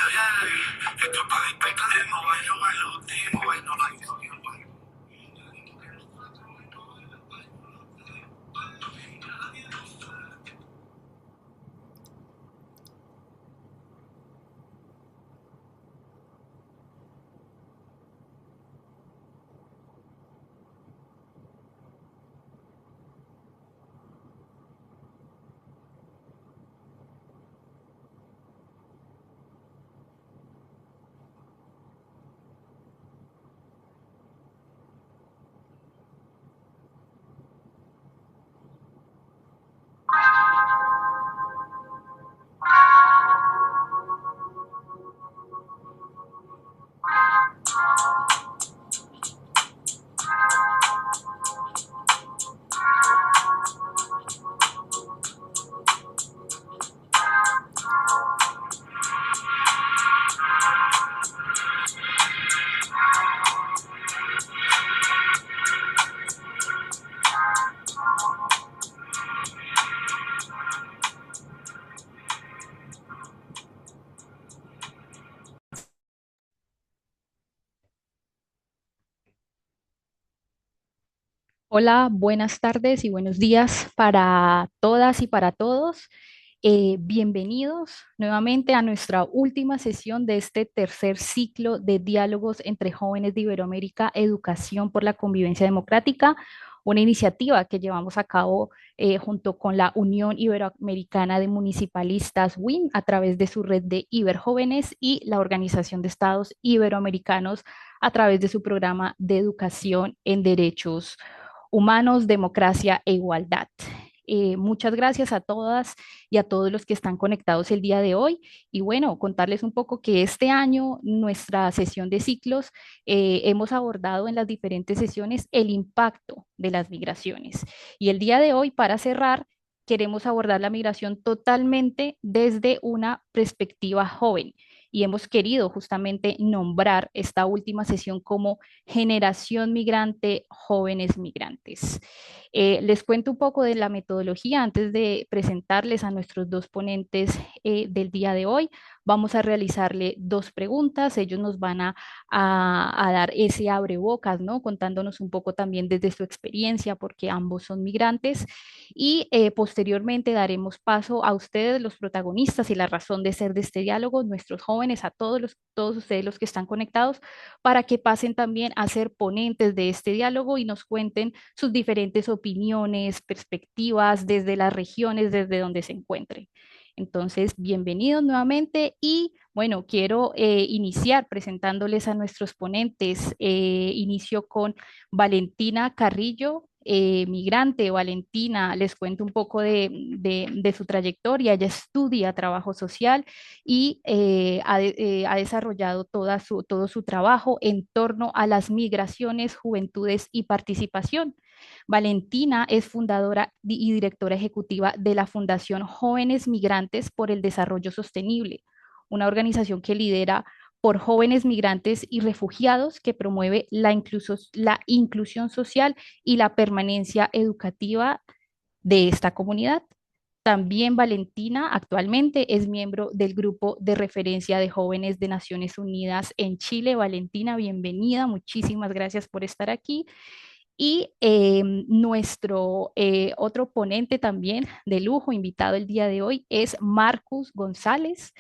Esto es para despertar el bailo, bailo, timo, bailo, bailo, bailo. Hola, buenas tardes y buenos días para todas y para todos. Bienvenidos nuevamente a nuestra última sesión de este tercer ciclo de diálogos entre jóvenes de Iberoamérica, Educación por la Convivencia Democrática, una iniciativa que llevamos a cabo junto con la Unión Iberoamericana de Municipalistas WIM a través de su red de Iberjóvenes y la Organización de Estados Iberoamericanos a través de su programa de educación en derechos humanos, democracia e igualdad. Muchas gracias a todas y a todos los que están conectados el día de hoy. Y bueno, contarles un poco que este año nuestra sesión de ciclos hemos abordado en las diferentes sesiones el impacto de las migraciones. Y el día de hoy, para cerrar, queremos abordar la migración totalmente desde una perspectiva joven. Y hemos querido justamente nombrar esta última sesión como Generación Migrante, Jóvenes Migrantes. Les cuento un poco de la metodología antes de presentarles a nuestros dos ponentes del día de hoy. Vamos a realizarle dos preguntas. Ellos nos van a dar ese abrebocas, ¿no? Contándonos un poco también desde su experiencia, porque ambos son migrantes. Y posteriormente daremos paso a ustedes, los protagonistas y la razón de ser de este diálogo, nuestros jóvenes, a todos ustedes los que están conectados, para que pasen también a ser ponentes de este diálogo y nos cuenten sus diferentes opiniones, perspectivas desde las regiones, desde donde se encuentren. Entonces, bienvenidos nuevamente y bueno, quiero iniciar presentándoles a nuestros ponentes. Inicio con Valentina Carrillo, migrante. Valentina, les cuento un poco de su trayectoria. Ella estudia trabajo social y ha desarrollado todo su trabajo en torno a las migraciones, juventudes y participación. Valentina es fundadora y directora ejecutiva de la Fundación Jóvenes Migrantes por el Desarrollo Sostenible, una organización que lidera por jóvenes migrantes y refugiados que promueve la inclusión social y la permanencia educativa de esta comunidad. También Valentina actualmente es miembro del grupo de referencia de jóvenes de Naciones Unidas en Chile. Valentina, bienvenida, muchísimas gracias por estar aquí. Y nuestro otro ponente también de lujo, invitado el día de hoy, es Marcus González.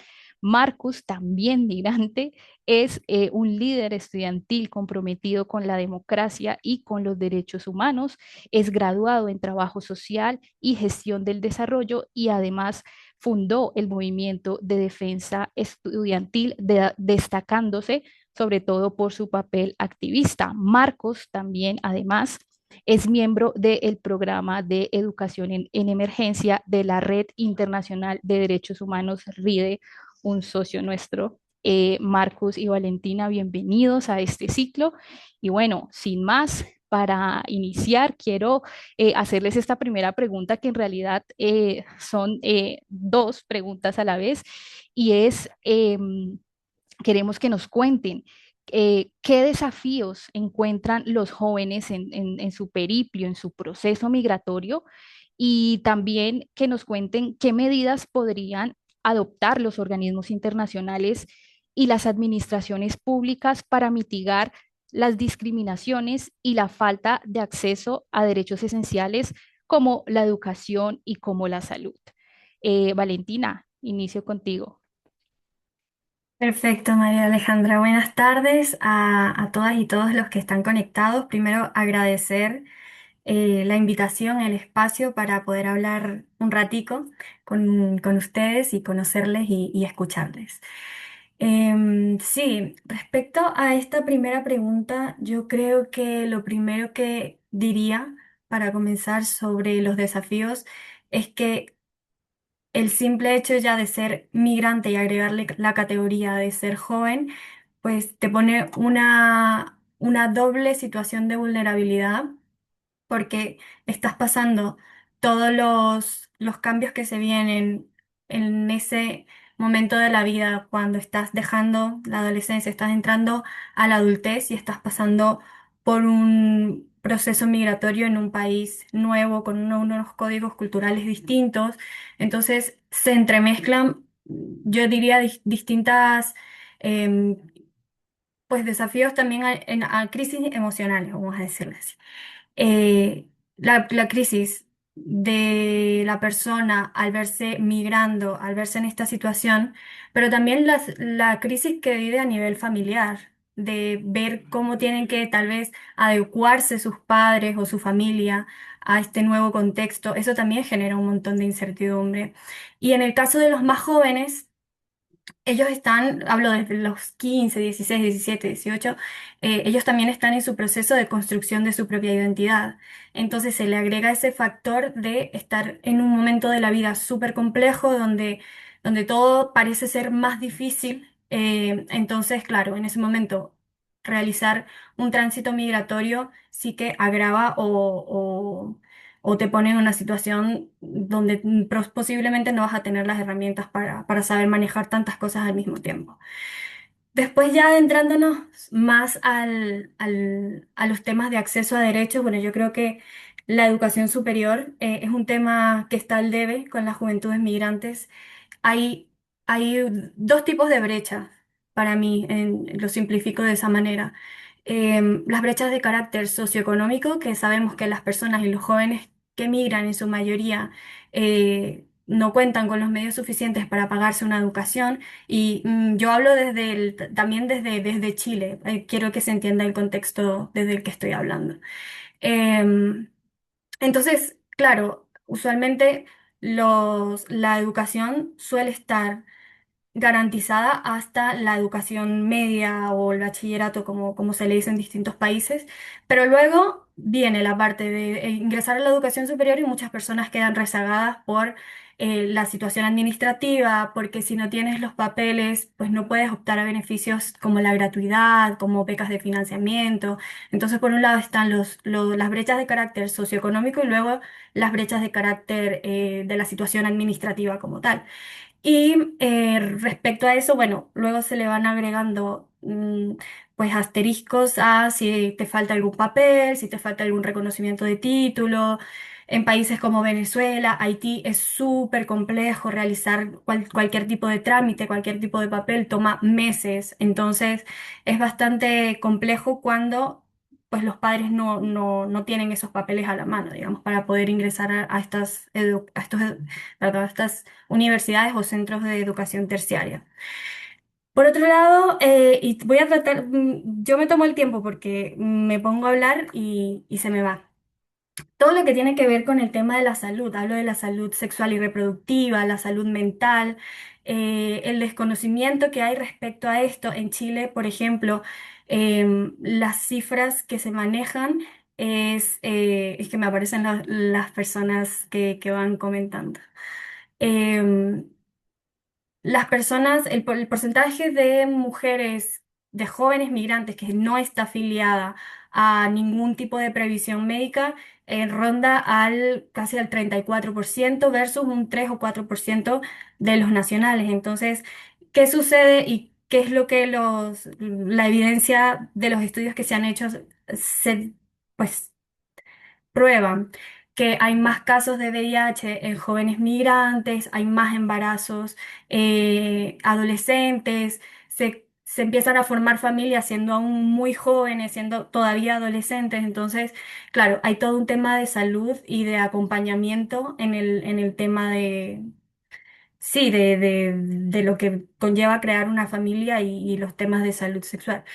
Marcus, también migrante, es un líder estudiantil comprometido con la democracia y con los derechos humanos. Es graduado en trabajo social y gestión del desarrollo y además fundó el movimiento de defensa estudiantil, destacándose sobre todo por su papel activista. Marcos también, además, es miembro del programa de educación en emergencia de la Red Internacional de Derechos Humanos, RIDE, un socio nuestro. Marcos y Valentina, bienvenidos a este ciclo. Y bueno, sin más, para iniciar, quiero hacerles esta primera pregunta que en realidad son dos preguntas a la vez y es, queremos que nos cuenten qué desafíos encuentran los jóvenes en su periplo, en su proceso migratorio y también que nos cuenten qué medidas podrían adoptar los organismos internacionales y las administraciones públicas para mitigar las discriminaciones y la falta de acceso a derechos esenciales como la educación y como la salud. Valentina, inicio contigo. Perfecto, María Alejandra. Buenas tardes a todas y todos los que están conectados. Primero, agradecer la invitación, el espacio para poder hablar un ratico con ustedes y conocerles y escucharles. Sí, respecto a esta primera pregunta, yo creo que lo primero que diría para comenzar sobre los desafíos es que el simple hecho ya de ser migrante y agregarle la categoría de ser joven, pues te pone una doble situación de vulnerabilidad porque estás pasando todos los cambios que se vienen en ese momento de la vida, cuando estás dejando la adolescencia, estás entrando a la adultez y estás pasando por un proceso migratorio en un país nuevo, con unos códigos culturales distintos. Entonces se entremezclan, yo diría, distintas... em, pues desafíos también a crisis emocionales, vamos a decirlo así. eh, la crisis de la persona al verse migrando, al verse en esta situación, pero también la crisis que vive a nivel familiar, de ver cómo tienen que tal vez adecuarse sus padres o su familia a este nuevo contexto, eso también genera un montón de incertidumbre. Y en el caso de los más jóvenes, ellos están, hablo desde los 15, 16, 17, 18, ellos también están en su proceso de construcción de su propia identidad. Entonces se le agrega ese factor de estar en un momento de la vida súper complejo donde todo parece ser más difícil. Entonces, claro, en ese momento realizar un tránsito migratorio sí que agrava o te pone en una situación donde posiblemente no vas a tener las herramientas para saber manejar tantas cosas al mismo tiempo. Después ya adentrándonos más a los temas de acceso a derechos, bueno, yo creo que la educación superior es un tema que está al debe con las juventudes migrantes. Hay, hay dos tipos de brechas para mí, lo simplifico de esa manera. Las brechas de carácter socioeconómico, que sabemos que las personas y los jóvenes que migran en su mayoría no cuentan con los medios suficientes para pagarse una educación. Y yo hablo también desde Chile. Quiero que se entienda el contexto desde el que estoy hablando. Em, entonces, claro, usualmente la educación suele estar garantizada hasta la educación media o el bachillerato, como se le dice en distintos países, pero luego viene la parte de ingresar a la educación superior y muchas personas quedan rezagadas por la situación administrativa, porque si no tienes los papeles, pues no puedes optar a beneficios como la gratuidad, como becas de financiamiento. Entonces, por un lado están las brechas de carácter socioeconómico y luego las brechas de carácter de la situación administrativa como tal. Y respecto a eso, bueno, luego se le van agregando pues asteriscos a si te falta algún papel, si te falta algún reconocimiento de título. En países como Venezuela, Haití, es súper complejo realizar cualquier tipo de trámite, cualquier tipo de papel, toma meses. Entonces, es bastante complejo cuando pues los padres no tienen esos papeles a la mano, digamos, para poder ingresar a perdón, a estas universidades o centros de educación terciaria. Por otro lado, y voy a tratar, yo me tomo el tiempo porque me pongo a hablar y se me va. Todo lo que tiene que ver con el tema de la salud, hablo de la salud sexual y reproductiva, la salud mental, el desconocimiento que hay respecto a esto. En Chile, por ejemplo, las cifras que se manejan es que me aparecen las personas que van comentando. Em, las personas, el porcentaje de mujeres, de jóvenes migrantes que no está afiliada a ningún tipo de previsión médica, ronda casi al 34% versus un 3 o 4% de los nacionales. Entonces, ¿qué sucede y qué es lo que la evidencia de los estudios que se han hecho se, pues, prueban que hay más casos de VIH en jóvenes migrantes, hay más embarazos adolescentes, se empiezan a formar familias siendo aún muy jóvenes, siendo todavía adolescentes. Entonces, claro, hay todo un tema de salud y de acompañamiento en el tema de, sí, de lo que conlleva crear una familia y los temas de salud sexual.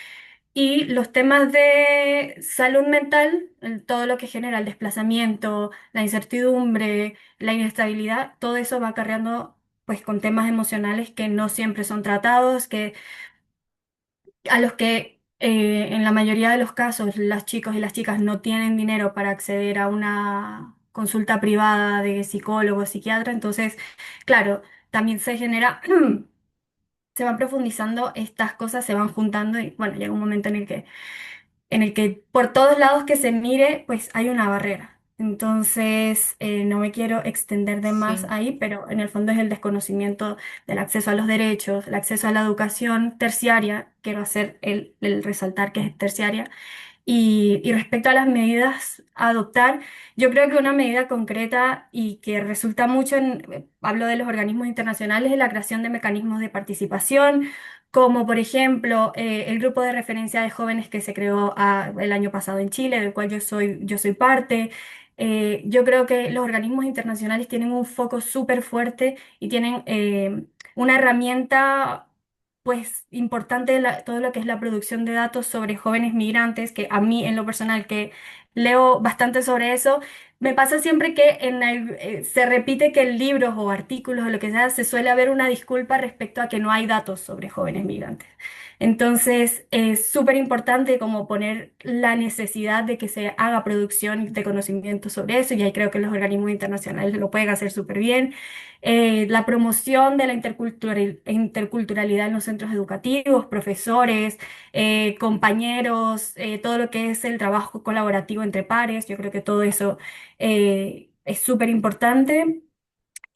Y los temas de salud mental, todo lo que genera el desplazamiento, la incertidumbre, la inestabilidad, todo eso va acarreando pues con temas emocionales que no siempre son tratados, que a los que en la mayoría de los casos los chicos y las chicas no tienen dinero para acceder a una consulta privada de psicólogo o psiquiatra. Entonces, claro, también se genera, se van profundizando estas cosas, se van juntando y bueno, llega un momento en el que por todos lados que se mire, pues hay una barrera. Entonces, no me quiero extender de más Sí, ahí, pero en el fondo es el desconocimiento del acceso a los derechos, el acceso a la educación terciaria, quiero hacer el resaltar que es terciaria, y respecto a las medidas a adoptar, yo creo que una medida concreta y que resulta mucho hablo de los organismos internacionales, es la creación de mecanismos de participación, como por ejemplo el grupo de referencia de jóvenes que se creó el año pasado en Chile, del cual yo soy parte. Yo creo que los organismos internacionales tienen un foco súper fuerte y tienen una herramienta pues importante todo lo que es la producción de datos sobre jóvenes migrantes, que a mí en lo personal que leo bastante sobre eso, me pasa siempre que se repite que en libros o artículos o lo que sea se suele haber una disculpa respecto a que no hay datos sobre jóvenes migrantes. Entonces es súper importante como poner la necesidad de que se haga producción de conocimiento sobre eso y ahí creo que los organismos internacionales lo pueden hacer súper bien. La promoción de la interculturalidad en los centros educativos, profesores, compañeros, todo lo que es el trabajo colaborativo entre pares, yo creo que todo eso es súper importante.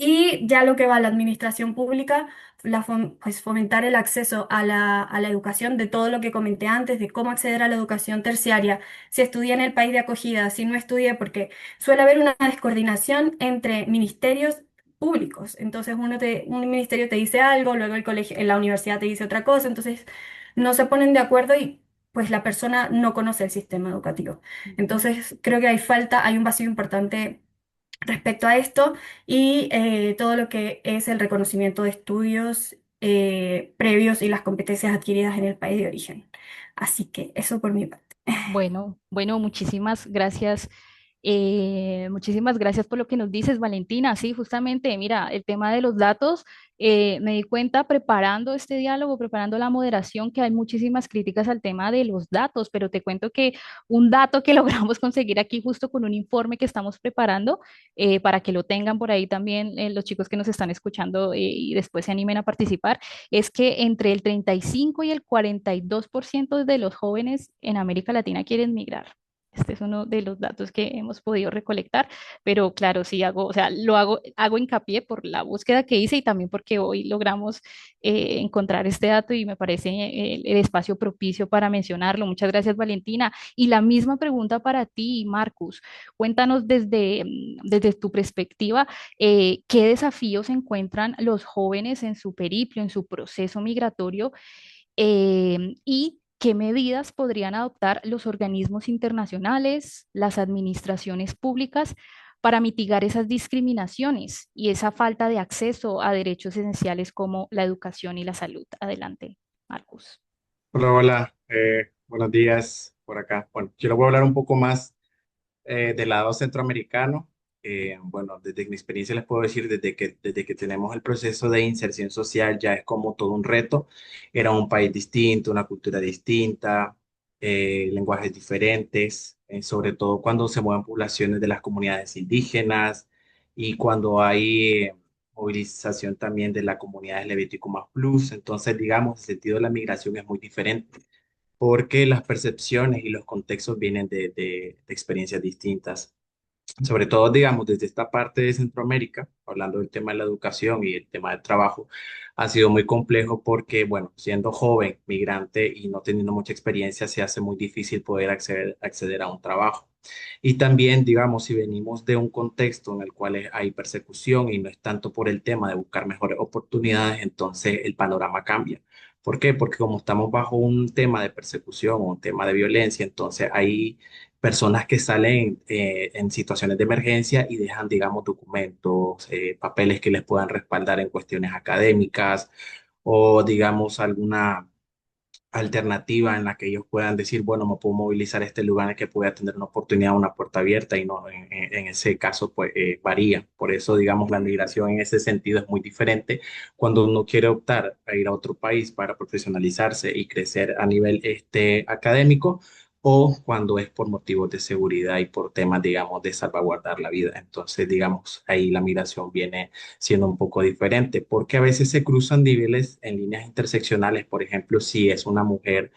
Y ya lo que va a la administración pública, pues fomentar el acceso a la educación de todo lo que comenté antes, de cómo acceder a la educación terciaria, si estudié en el país de acogida, si no estudié, porque suele haber una descoordinación entre ministerios públicos. Entonces un ministerio te dice algo, luego el colegio, en la universidad te dice otra cosa, entonces no se ponen de acuerdo y pues la persona no conoce el sistema educativo. ujú. Entonces creo que hay un vacío importante respecto a esto y todo lo que es el reconocimiento de estudios previos y las competencias adquiridas en el país de origen. Así que eso por mi parte. Bueno, muchísimas gracias por lo que nos dices, Valentina. Sí, justamente, mira, el tema de los datos, me di cuenta preparando este diálogo, preparando la moderación, que hay muchísimas críticas al tema de los datos, pero te cuento que un dato que logramos conseguir aquí justo con un informe que estamos preparando, para que lo tengan por ahí también los chicos que nos están escuchando y después se animen a participar, es que entre el 35 y el 42% de los jóvenes en América Latina quieren migrar. Este es uno de los datos que hemos podido recolectar, pero claro, sí hago, o sea, hago hincapié por la búsqueda que hice y también porque hoy logramos encontrar este dato y me parece el espacio propicio para mencionarlo. Muchas gracias, Valentina. Y la misma pregunta para ti, Marcus. Cuéntanos desde tu perspectiva, ¿qué desafíos encuentran los jóvenes en su periplo, en su proceso migratorio, y qué medidas podrían adoptar los organismos internacionales, las administraciones públicas para mitigar esas discriminaciones y esa falta de acceso a derechos esenciales como la educación y la salud? Adelante, Marcus. Hola, hola, buenos días por acá. Bueno, yo les voy a hablar un poco más del lado centroamericano. Bueno, desde mi experiencia les puedo decir, desde que tenemos el proceso de inserción social ya es como todo un reto. Era un país distinto, una cultura distinta, lenguajes diferentes, sobre todo cuando se mueven poblaciones de las comunidades indígenas y cuando hay movilización también de la comunidad LGBTQ+. Entonces, digamos, el sentido de la migración es muy diferente porque las percepciones y los contextos vienen de experiencias distintas. Sobre todo, digamos, desde esta parte de Centroamérica, hablando del tema de la educación y el tema del trabajo, ha sido muy complejo porque, bueno, siendo joven, migrante y no teniendo mucha experiencia, se hace muy difícil poder acceder a un trabajo. Y también, digamos, si venimos de un contexto en el cual hay persecución y no es tanto por el tema de buscar mejores oportunidades, entonces el panorama cambia ¿Por qué? Porque como estamos bajo un tema de persecución o un tema de violencia, entonces hay personas que salen en situaciones de emergencia y dejan, digamos, documentos, papeles que les puedan respaldar en cuestiones académicas o, digamos, alguna alternativa en la que ellos puedan decir, bueno, me puedo movilizar a este lugar en el que pueda tener una oportunidad, una puerta abierta y no, en ese caso, pues varía. Por eso, digamos, la migración en ese sentido es muy diferente cuando uno quiere optar a ir a otro país para profesionalizarse y crecer a nivel académico o cuando es por motivos de seguridad y por temas, digamos, de salvaguardar la vida. Entonces, digamos, ahí la migración viene siendo un poco diferente, porque a veces se cruzan niveles en líneas interseccionales. Por ejemplo, si es una mujer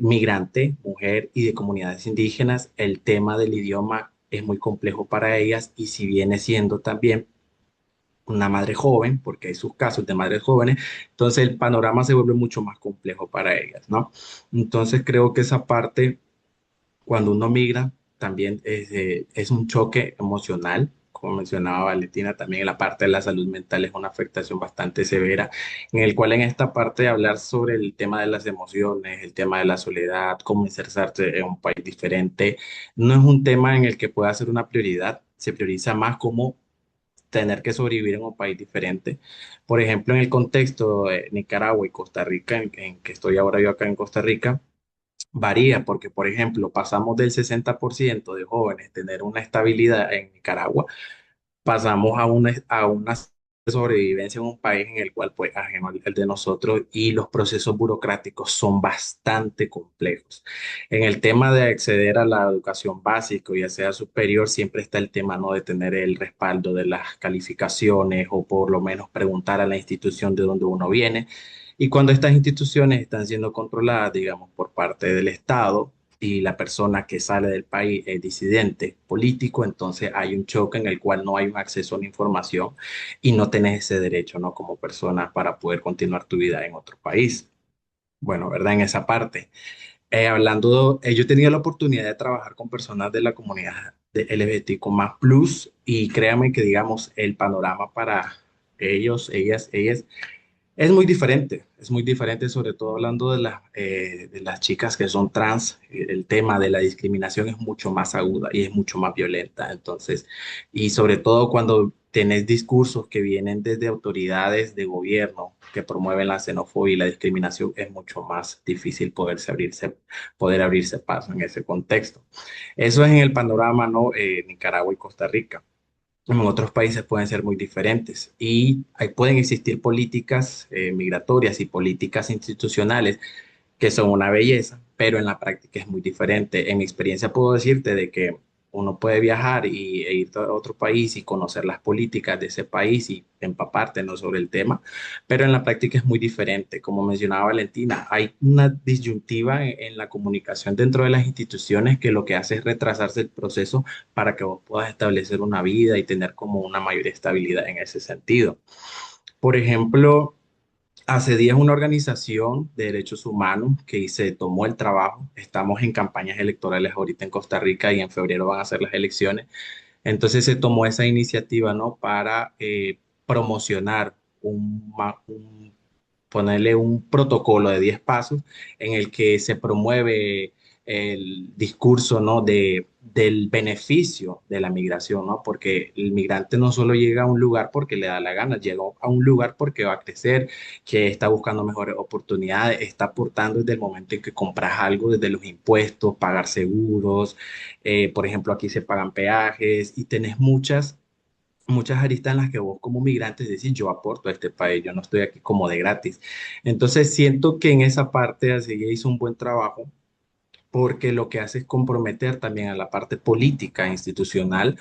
migrante, mujer y de comunidades indígenas, el tema del idioma es muy complejo para ellas y si viene siendo también una madre joven, porque hay sus casos de madres jóvenes, entonces el panorama se vuelve mucho más complejo para ellas, ¿no? Entonces creo que esa parte cuando uno migra, también es un choque emocional. Como mencionaba Valentina, también la parte de la salud mental es una afectación bastante severa, en el cual en esta parte de hablar sobre el tema de las emociones, el tema de la soledad, cómo insertarse en un país diferente, no es un tema en el que pueda ser una prioridad, se prioriza más como tener que sobrevivir en un país diferente. Por ejemplo, en el contexto de Nicaragua y Costa Rica, en que estoy ahora yo acá en Costa Rica, varía porque, por ejemplo, pasamos del 60% de jóvenes tener una estabilidad en Nicaragua, pasamos a una sobrevivencia en un país en el cual, pues, ajeno al de nosotros y los procesos burocráticos son bastante complejos. En el tema de acceder a la educación básica, ya sea superior, siempre está el tema, ¿no?, de tener el respaldo de las calificaciones o por lo menos preguntar a la institución de donde uno viene. Y cuando estas instituciones están siendo controladas, digamos, por parte del Estado, y la persona que sale del país es disidente político, entonces hay un choque en el cual no hay un acceso a la información y no tenés ese derecho, ¿no? Como persona para poder continuar tu vida en otro país. Bueno, ¿verdad? En esa parte. Yo he tenido la oportunidad de trabajar con personas de la comunidad de LGBTQ más plus y créame que, digamos, el panorama para ellos, ellas es muy diferente, sobre todo hablando de las chicas que son trans. El tema de la discriminación es mucho más aguda y es mucho más violenta. Entonces, y sobre todo cuando tenés discursos que vienen desde autoridades de gobierno que promueven la xenofobia y la discriminación, es mucho más difícil poder abrirse paso en ese contexto. Eso es en el panorama, ¿no? Nicaragua y Costa Rica. En otros países pueden ser muy diferentes y pueden existir políticas migratorias y políticas institucionales que son una belleza, pero en la práctica es muy diferente. En mi experiencia puedo decirte de que uno puede viajar e ir a otro país y conocer las políticas de ese país y empaparte, ¿no?, sobre el tema, pero en la práctica es muy diferente. Como mencionaba Valentina, hay una disyuntiva en la comunicación dentro de las instituciones que lo que hace es retrasarse el proceso para que vos puedas establecer una vida y tener como una mayor estabilidad en ese sentido. Por ejemplo, hace días una organización de derechos humanos que se tomó el trabajo, estamos en campañas electorales ahorita en Costa Rica y en febrero van a ser las elecciones, entonces se tomó esa iniciativa, ¿no?, para promocionar ponerle un protocolo de 10 pasos en el que se promueve el discurso, ¿no?, del beneficio de la migración, ¿no? Porque el migrante no solo llega a un lugar porque le da la gana, llega a un lugar porque va a crecer, que está buscando mejores oportunidades, está aportando desde el momento en que compras algo, desde los impuestos, pagar seguros, por ejemplo, aquí se pagan peajes y tenés muchas aristas en las que vos como migrante decís, yo aporto a este país, yo no estoy aquí como de gratis. Entonces siento que en esa parte así hizo un buen trabajo porque lo que hace es comprometer también a la parte política, institucional,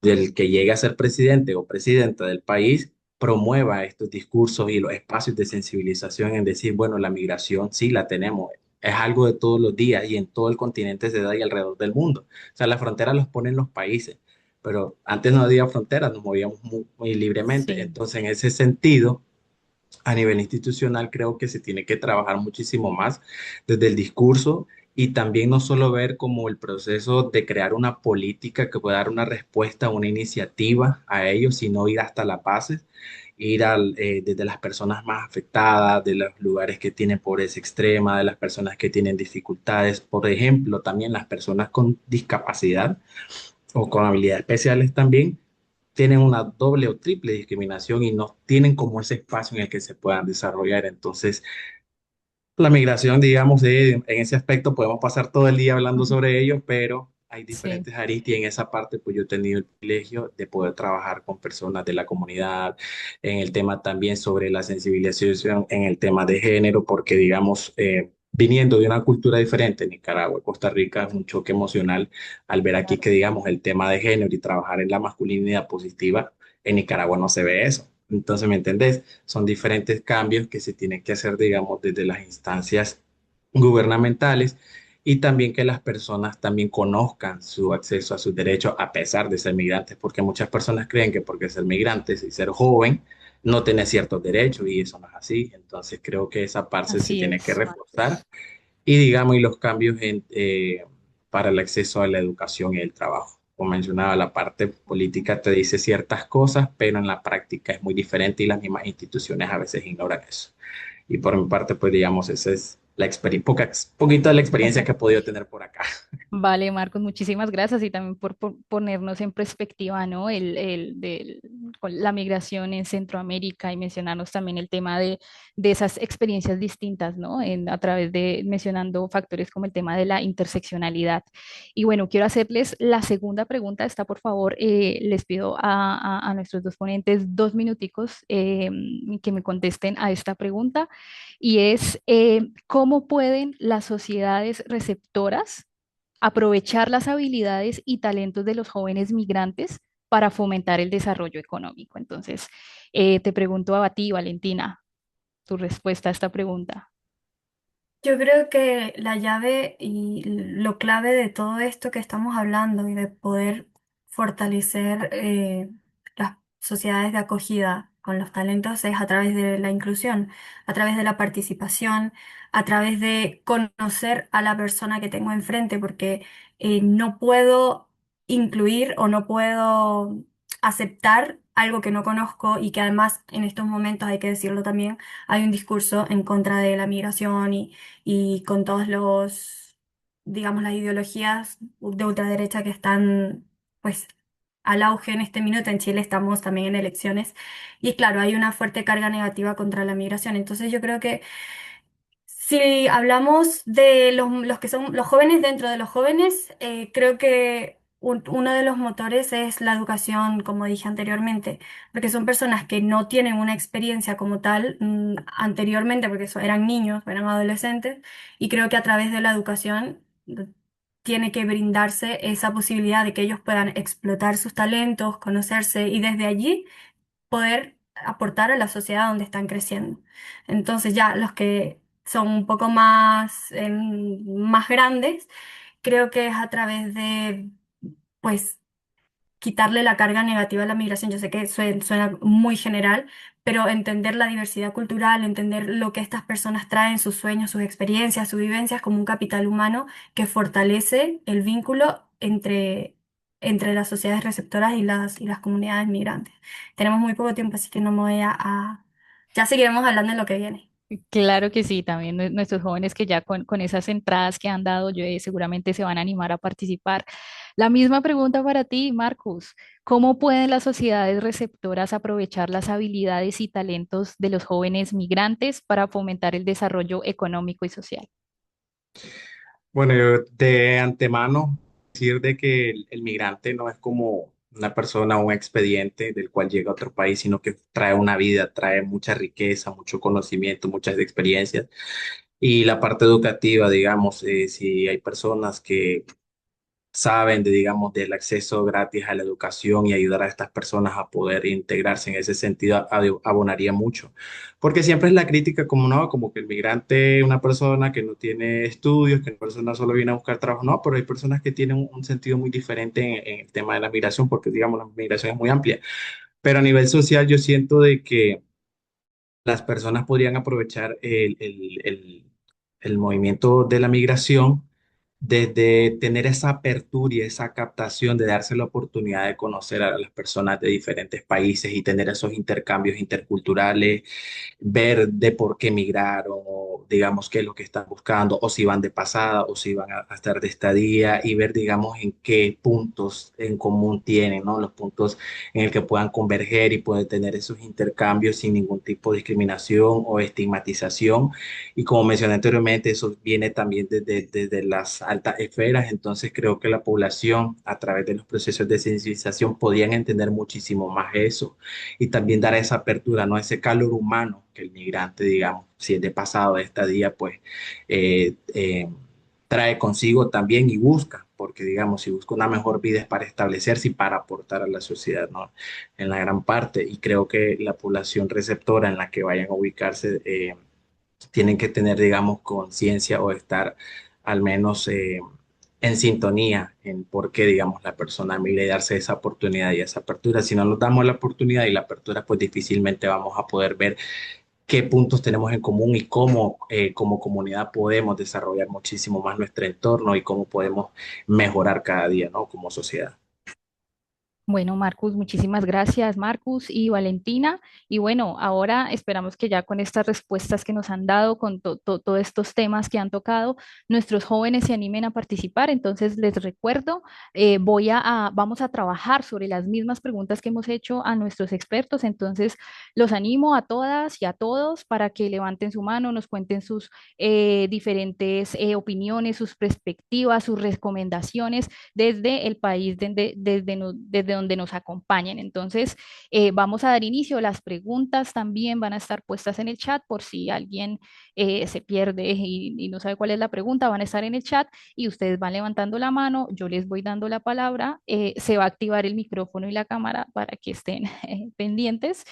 del que llegue a ser presidente o presidenta del país, promueva estos discursos y los espacios de sensibilización en decir, bueno, la migración sí la tenemos, es algo de todos los días y en todo el continente se da y alrededor del mundo. O sea, las fronteras los ponen los países, pero antes no había fronteras, nos movíamos muy libremente. Sí. Entonces, en ese sentido, a nivel institucional creo que se tiene que trabajar muchísimo más desde el discurso y también no solo ver como el proceso de crear una política que pueda dar una respuesta, una iniciativa a ellos, sino ir hasta las bases desde las personas más afectadas, de los lugares que tienen pobreza extrema, de las personas que tienen dificultades, por ejemplo, también las personas con discapacidad o con habilidades especiales también tienen una doble o triple discriminación y no tienen como ese espacio en el que se puedan desarrollar. Entonces, la migración, digamos, en ese aspecto podemos pasar todo el día hablando Ujú. sobre ello, pero hay Sí, diferentes aristas y en esa parte pues yo he tenido el privilegio de poder trabajar con personas de la comunidad, en el tema también sobre la sensibilización, en el tema de género, porque digamos, viniendo de una cultura diferente, Nicaragua, Costa Rica, es un choque emocional al ver aquí claro. que digamos el tema de género y trabajar en la masculinidad positiva, en Nicaragua no se ve eso. Entonces, ¿me entendés? Son diferentes cambios que se tienen que hacer, digamos, desde las instancias gubernamentales y también que las personas también conozcan su acceso a sus derechos a pesar de ser migrantes, porque muchas personas creen que porque ser migrantes y ser joven no tiene ciertos derechos y eso no es así. Entonces, creo que esa parte se Así tiene que es, reforzar Marcos. y digamos, y los cambios para el acceso a la educación y el trabajo. Como mencionaba, la parte política te dice ciertas cosas, pero en la práctica es muy diferente y las mismas instituciones a veces ignoran eso. Y por mi parte, pues digamos, esa es la experiencia, poquito de la experiencia que he podido tener por acá. Vale, Marcos, muchísimas gracias y también por ponernos en perspectiva, ¿no? Con la migración en Centroamérica y mencionarnos también el tema de esas experiencias distintas, ¿no? A través de mencionando factores como el tema de la interseccionalidad. Y bueno, quiero hacerles la segunda pregunta. Está, por favor, les pido a nuestros dos ponentes 2 minuticos que me contesten a esta pregunta y es, ¿cómo pueden las sociedades receptoras aprovechar las habilidades y talentos de los jóvenes migrantes para fomentar el desarrollo económico? Entonces, te pregunto a ti, Valentina, tu respuesta a esta pregunta. Yo creo que la llave y lo clave de todo esto que estamos hablando y de poder fortalecer las sociedades de acogida con los talentos es a través de la inclusión, a través de la participación, a través de conocer a la persona que tengo enfrente, porque no puedo incluir o no puedo aceptar algo que no conozco y que además en estos momentos, hay que decirlo también, hay un discurso en contra de la migración y con todos los, digamos, las ideologías de ultraderecha que están, pues, al auge en este minuto. En Chile estamos también en elecciones y claro, hay una fuerte carga negativa contra la migración. Entonces yo creo que si hablamos de los que son los jóvenes dentro de los jóvenes, creo que uno de los motores es la educación, como dije anteriormente, porque son personas que no tienen una experiencia como tal anteriormente, porque eran niños, eran adolescentes, y creo que a través de la educación tiene que brindarse esa posibilidad de que ellos puedan explotar sus talentos, conocerse y desde allí poder aportar a la sociedad donde están creciendo. Entonces ya los que son un poco más, más grandes, creo que es a través de, pues, quitarle la carga negativa a la migración. Yo sé que suena muy general, pero entender la diversidad cultural, entender lo que estas personas traen, sus sueños, sus experiencias, sus vivencias como un capital humano que fortalece el vínculo entre las sociedades receptoras y las comunidades migrantes. Tenemos muy poco tiempo, así que no me voy Ya seguiremos hablando en lo que viene. Claro que sí, también nuestros jóvenes que ya con esas entradas que han dado, seguramente se van a animar a participar. La misma pregunta para ti, Marcus. ¿Cómo pueden las sociedades receptoras aprovechar las habilidades y talentos de los jóvenes migrantes para fomentar el desarrollo económico y social? Bueno, yo de antemano decir de que el migrante no es como una persona, un expediente del cual llega a otro país, sino que trae una vida, trae mucha riqueza, mucho conocimiento, muchas experiencias. Y la parte educativa, digamos, si hay personas que saben de, digamos, del acceso gratis a la educación y ayudar a estas personas a poder integrarse en ese sentido, abonaría mucho. Porque siempre es la crítica como, no, como que el migrante es una persona que no tiene estudios, que una persona solo viene a buscar trabajo, no, pero hay personas que tienen un sentido muy diferente en el tema de la migración, porque, digamos, la migración es muy amplia. Pero a nivel social yo siento de que las personas podrían aprovechar el movimiento de la migración desde tener esa apertura y esa captación de darse la oportunidad de conocer a las personas de diferentes países y tener esos intercambios interculturales, ver de por qué migraron o digamos qué es lo que están buscando o si van de pasada o si van a estar de estadía y ver digamos en qué puntos en común tienen, ¿no? Los puntos en el que puedan converger y poder tener esos intercambios sin ningún tipo de discriminación o estigmatización. Y como mencioné anteriormente, eso viene también desde las altas esferas, entonces creo que la población a través de los procesos de sensibilización podían entender muchísimo más eso y también dar esa apertura, ¿no? Ese calor humano que el migrante, digamos, si es de pasado, de estadía, pues eh, eh, trae consigo también y busca, porque digamos, si busca una mejor vida es para establecerse y para aportar a la sociedad, ¿no? En la gran parte, y creo que la población receptora en la que vayan a ubicarse tienen que tener, digamos, conciencia o estar al menos en sintonía en por qué, digamos, la persona migra y darse esa oportunidad y esa apertura. Si no nos damos la oportunidad y la apertura, pues difícilmente vamos a poder ver qué puntos tenemos en común y cómo como comunidad podemos desarrollar muchísimo más nuestro entorno y cómo podemos mejorar cada día, ¿no? Como sociedad. Bueno, Marcus, muchísimas gracias, Marcus y Valentina. Y bueno, ahora esperamos que ya con estas respuestas que nos han dado, con todos estos temas que han tocado, nuestros jóvenes se animen a participar. Entonces, les recuerdo, vamos a trabajar sobre las mismas preguntas que hemos hecho a nuestros expertos. Entonces, los animo a todas y a todos para que levanten su mano, nos cuenten sus diferentes opiniones, sus perspectivas, sus recomendaciones desde el país, desde donde nos acompañen. Entonces, vamos a dar inicio. Las preguntas también van a estar puestas en el chat por si alguien se pierde y no sabe cuál es la pregunta, van a estar en el chat y ustedes van levantando la mano, yo les voy dando la palabra, se va a activar el micrófono y la cámara para que estén pendientes.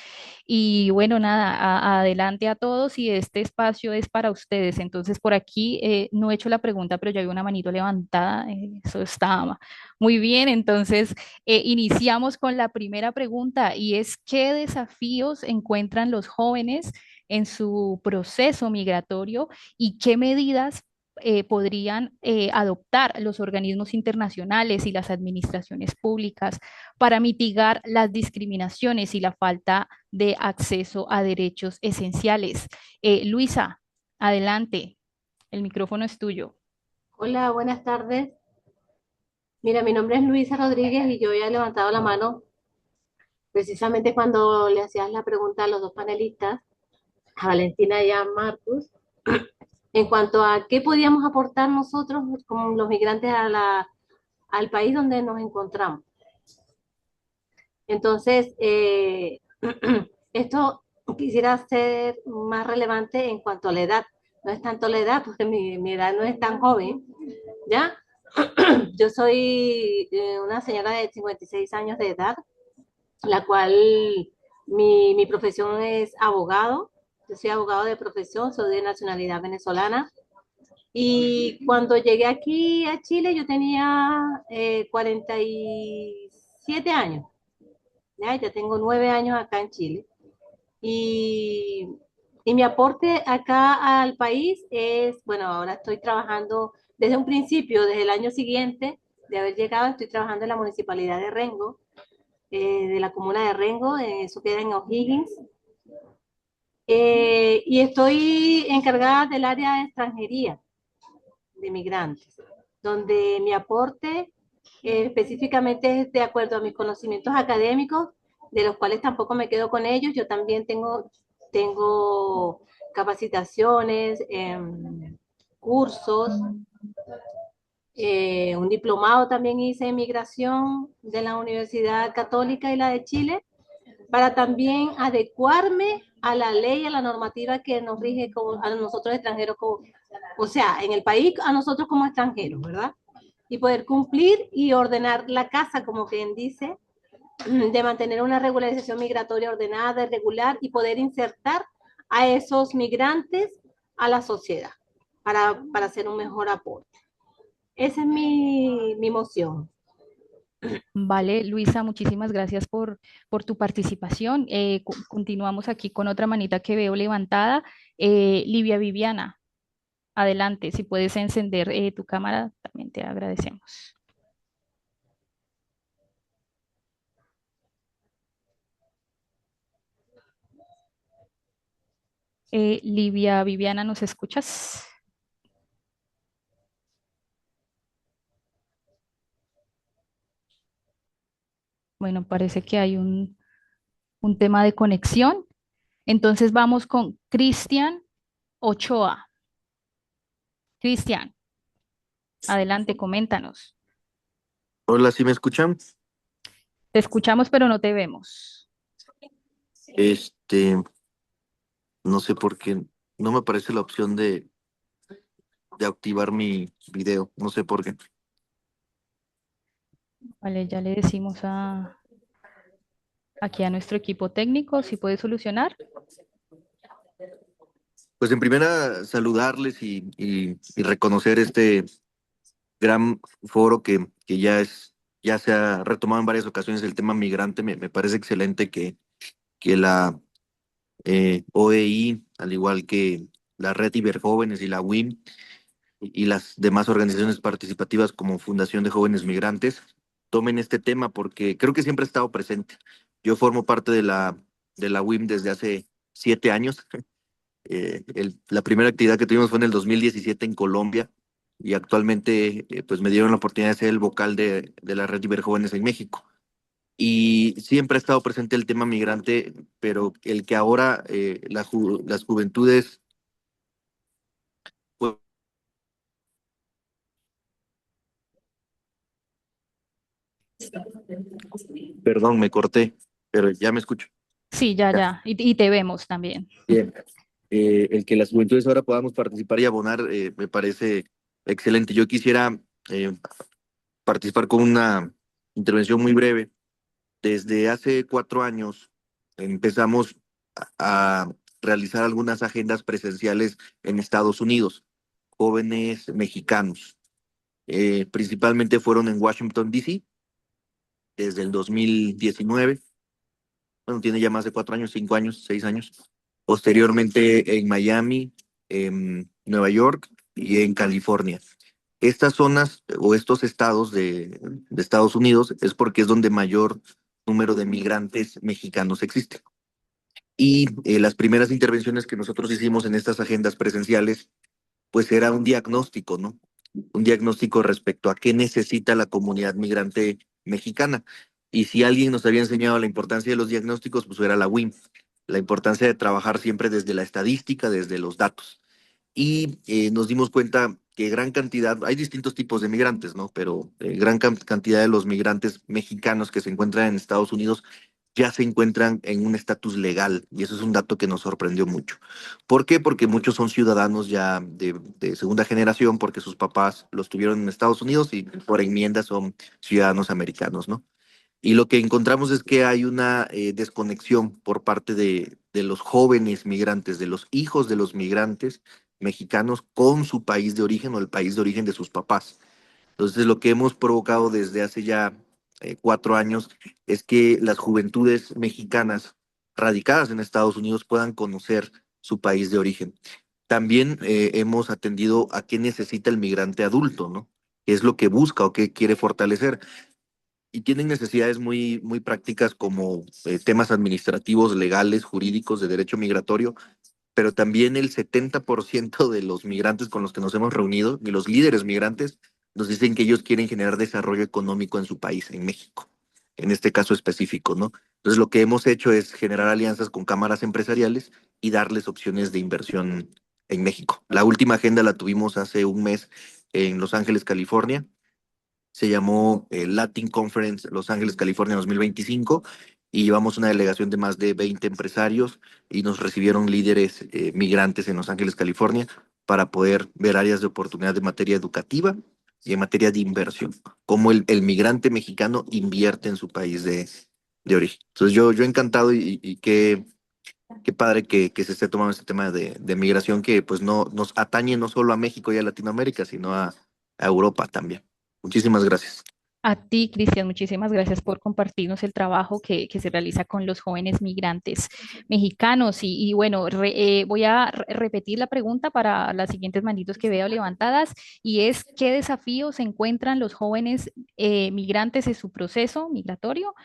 Y bueno, nada, adelante a todos y este espacio es para ustedes. Entonces, por aquí no he hecho la pregunta, pero ya hay una manito levantada. Eso está muy bien. Entonces, iniciamos con la primera pregunta y es, ¿qué desafíos encuentran los jóvenes en su proceso migratorio y qué medidas podrían adoptar los organismos internacionales y las administraciones públicas para mitigar las discriminaciones y la falta de acceso a derechos esenciales? Luisa, adelante, el micrófono es tuyo. Hola, buenas tardes. Mira, mi nombre es Luisa Rodríguez y yo había levantado la mano precisamente cuando le hacías la pregunta a los dos panelistas, a Valentina y a Marcus, en cuanto a qué podíamos aportar nosotros como los migrantes al país donde nos encontramos. Entonces, esto quisiera ser más relevante en cuanto a la edad. No es tanto la edad, porque mi edad no es tan joven, ¿ya? Yo soy una señora de 56 años de edad, la cual mi profesión es abogado. Yo soy abogado de profesión, soy de nacionalidad venezolana. Y cuando llegué aquí a Chile, yo tenía 47 años. Ya tengo 9 años acá en Chile. Y, y mi aporte acá al país es, bueno, ahora estoy trabajando desde un principio, desde el año siguiente de haber llegado, estoy trabajando en la municipalidad de Rengo, de la comuna de Rengo, eso queda en O'Higgins. Y estoy encargada del área de extranjería de migrantes, donde mi aporte específicamente es de acuerdo a mis conocimientos académicos, de los cuales tampoco me quedo con ellos. Yo también tengo capacitaciones, cursos, un diplomado también hice en migración de la Universidad Católica y la de Chile, para también adecuarme a la ley, a la normativa que nos rige como, a nosotros extranjeros, como, o sea, en el país a nosotros como extranjeros, ¿verdad? Y poder cumplir y ordenar la casa, como quien dice, de mantener una regularización migratoria ordenada, regular y poder insertar a esos migrantes a la sociedad para hacer un mejor aporte. Esa es mi moción. Vale, Luisa, muchísimas gracias por tu participación. Continuamos aquí con otra manita que veo levantada. Livia Viviana. Adelante, si puedes encender tu cámara, también te agradecemos. Livia Viviana, ¿nos escuchas? Bueno, parece que hay un tema de conexión. Entonces vamos con Cristian Ochoa. Cristian, adelante, coméntanos. Hola, ¿sí me escuchan? Te escuchamos, pero no te vemos. Este, no sé por qué no me aparece la opción de activar mi video, no sé por qué. Vale, ya le decimos aquí a nuestro equipo técnico si puede solucionar. Pues en primera, saludarles y reconocer este gran foro que ya se ha retomado en varias ocasiones el tema migrante. Me parece excelente que la OEI, al igual que la Red Iberjóvenes y la WIM, y las demás organizaciones participativas como Fundación de Jóvenes Migrantes tomen este tema porque creo que siempre ha estado presente. Yo formo parte de la WIM desde hace 7 años. La primera actividad que tuvimos fue en el 2017 en Colombia y actualmente pues me dieron la oportunidad de ser el vocal de la Red Iberjóvenes en México. Y siempre ha estado presente el tema migrante, pero el que ahora las juventudes, pues, perdón, me corté, pero ya me escucho. Sí, ya, ya. Y te vemos también. Bien. El que las juventudes ahora podamos participar y abonar me parece excelente. Yo quisiera participar con una intervención muy breve. Desde hace 4 años empezamos a realizar algunas agendas presenciales en Estados Unidos, jóvenes mexicanos. Principalmente fueron en Washington, D.C. desde el 2019. Bueno, tiene ya más de 4 años, 5 años, 6 años. Posteriormente en Miami, en Nueva York y en California. Estas zonas o estos estados de Estados Unidos es porque es donde mayor número de migrantes mexicanos existe. Y las primeras intervenciones que nosotros hicimos en estas agendas presenciales, pues era un diagnóstico, ¿no? Un diagnóstico respecto a qué necesita la comunidad migrante mexicana. Y si alguien nos había enseñado la importancia de los diagnósticos, pues era la WIM, la importancia de trabajar siempre desde la estadística, desde los datos. Y nos dimos cuenta que gran cantidad, hay distintos tipos de migrantes, ¿no? Pero cantidad de los migrantes mexicanos que se encuentran en Estados Unidos ya se encuentran en un estatus legal, y eso es un dato que nos sorprendió mucho. ¿Por qué? Porque muchos son ciudadanos ya de segunda generación, porque sus papás los tuvieron en Estados Unidos y por enmienda son ciudadanos americanos, ¿no? Y lo que encontramos es que hay una desconexión por parte de los jóvenes migrantes, de los hijos de los migrantes mexicanos con su país de origen o el país de origen de sus papás. Entonces, lo que hemos provocado desde hace ya 4 años es que las juventudes mexicanas radicadas en Estados Unidos puedan conocer su país de origen. También hemos atendido a qué necesita el migrante adulto, ¿no? ¿Qué es lo que busca o qué quiere fortalecer? Y tienen necesidades muy, muy prácticas como temas administrativos, legales, jurídicos, de derecho migratorio, pero también el 70% de los migrantes con los que nos hemos reunido, y los líderes migrantes, nos dicen que ellos quieren generar desarrollo económico en su país, en México, en este caso específico, ¿no? Entonces lo que hemos hecho es generar alianzas con cámaras empresariales y darles opciones de inversión en México. La última agenda la tuvimos hace un mes en Los Ángeles, California. Se llamó Latin Conference Los Ángeles, California 2025, y llevamos una delegación de más de 20 empresarios y nos recibieron líderes migrantes en Los Ángeles, California, para poder ver áreas de oportunidad en materia educativa y en materia de inversión, cómo el migrante mexicano invierte en su país de origen. Entonces yo encantado y qué padre que se esté tomando este tema de migración que pues no nos atañe no solo a México y a Latinoamérica, sino a Europa también. Muchísimas gracias. A ti, Cristian, muchísimas gracias por compartirnos el trabajo que se realiza con los jóvenes migrantes mexicanos. Y bueno, voy a repetir la pregunta para las siguientes manitos que veo levantadas, y es, ¿qué desafíos encuentran los jóvenes migrantes en su proceso migratorio?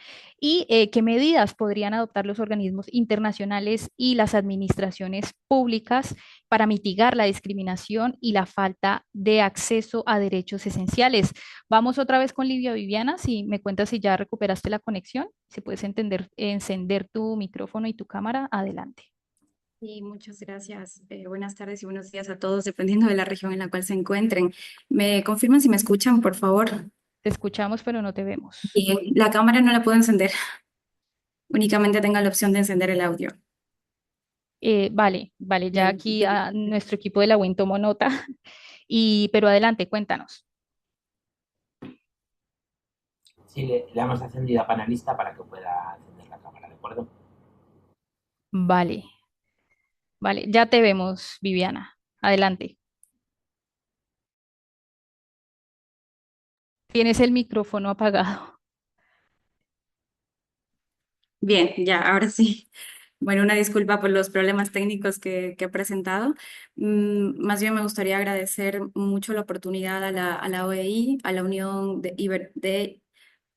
¿Y qué medidas podrían adoptar los organismos internacionales y las administraciones públicas para mitigar la discriminación y la falta de acceso a derechos esenciales? Vamos otra vez con Livia Viviana, si me cuentas si ya recuperaste la conexión, si puedes encender tu micrófono y tu cámara, adelante. Y muchas gracias. Buenas tardes y buenos días a todos, dependiendo de la región en la cual se encuentren. ¿Me confirman si me escuchan, por favor? Te escuchamos, pero no te vemos. Bien, la cámara no la puedo encender, únicamente tengo la opción de encender el audio. Vale, vale, ya Bien. aquí nuestro equipo de la WIN tomó nota, pero adelante, cuéntanos. Sí, le damos encendido a panelista para que pueda encender la cámara, ¿de acuerdo? Vale, vale, ya te vemos, Viviana. Adelante. Tienes el micrófono apagado. Bien, ya, ahora sí. Bueno, una disculpa por los problemas técnicos que he presentado. Más bien me gustaría agradecer mucho la oportunidad a la OEI, a la Unión de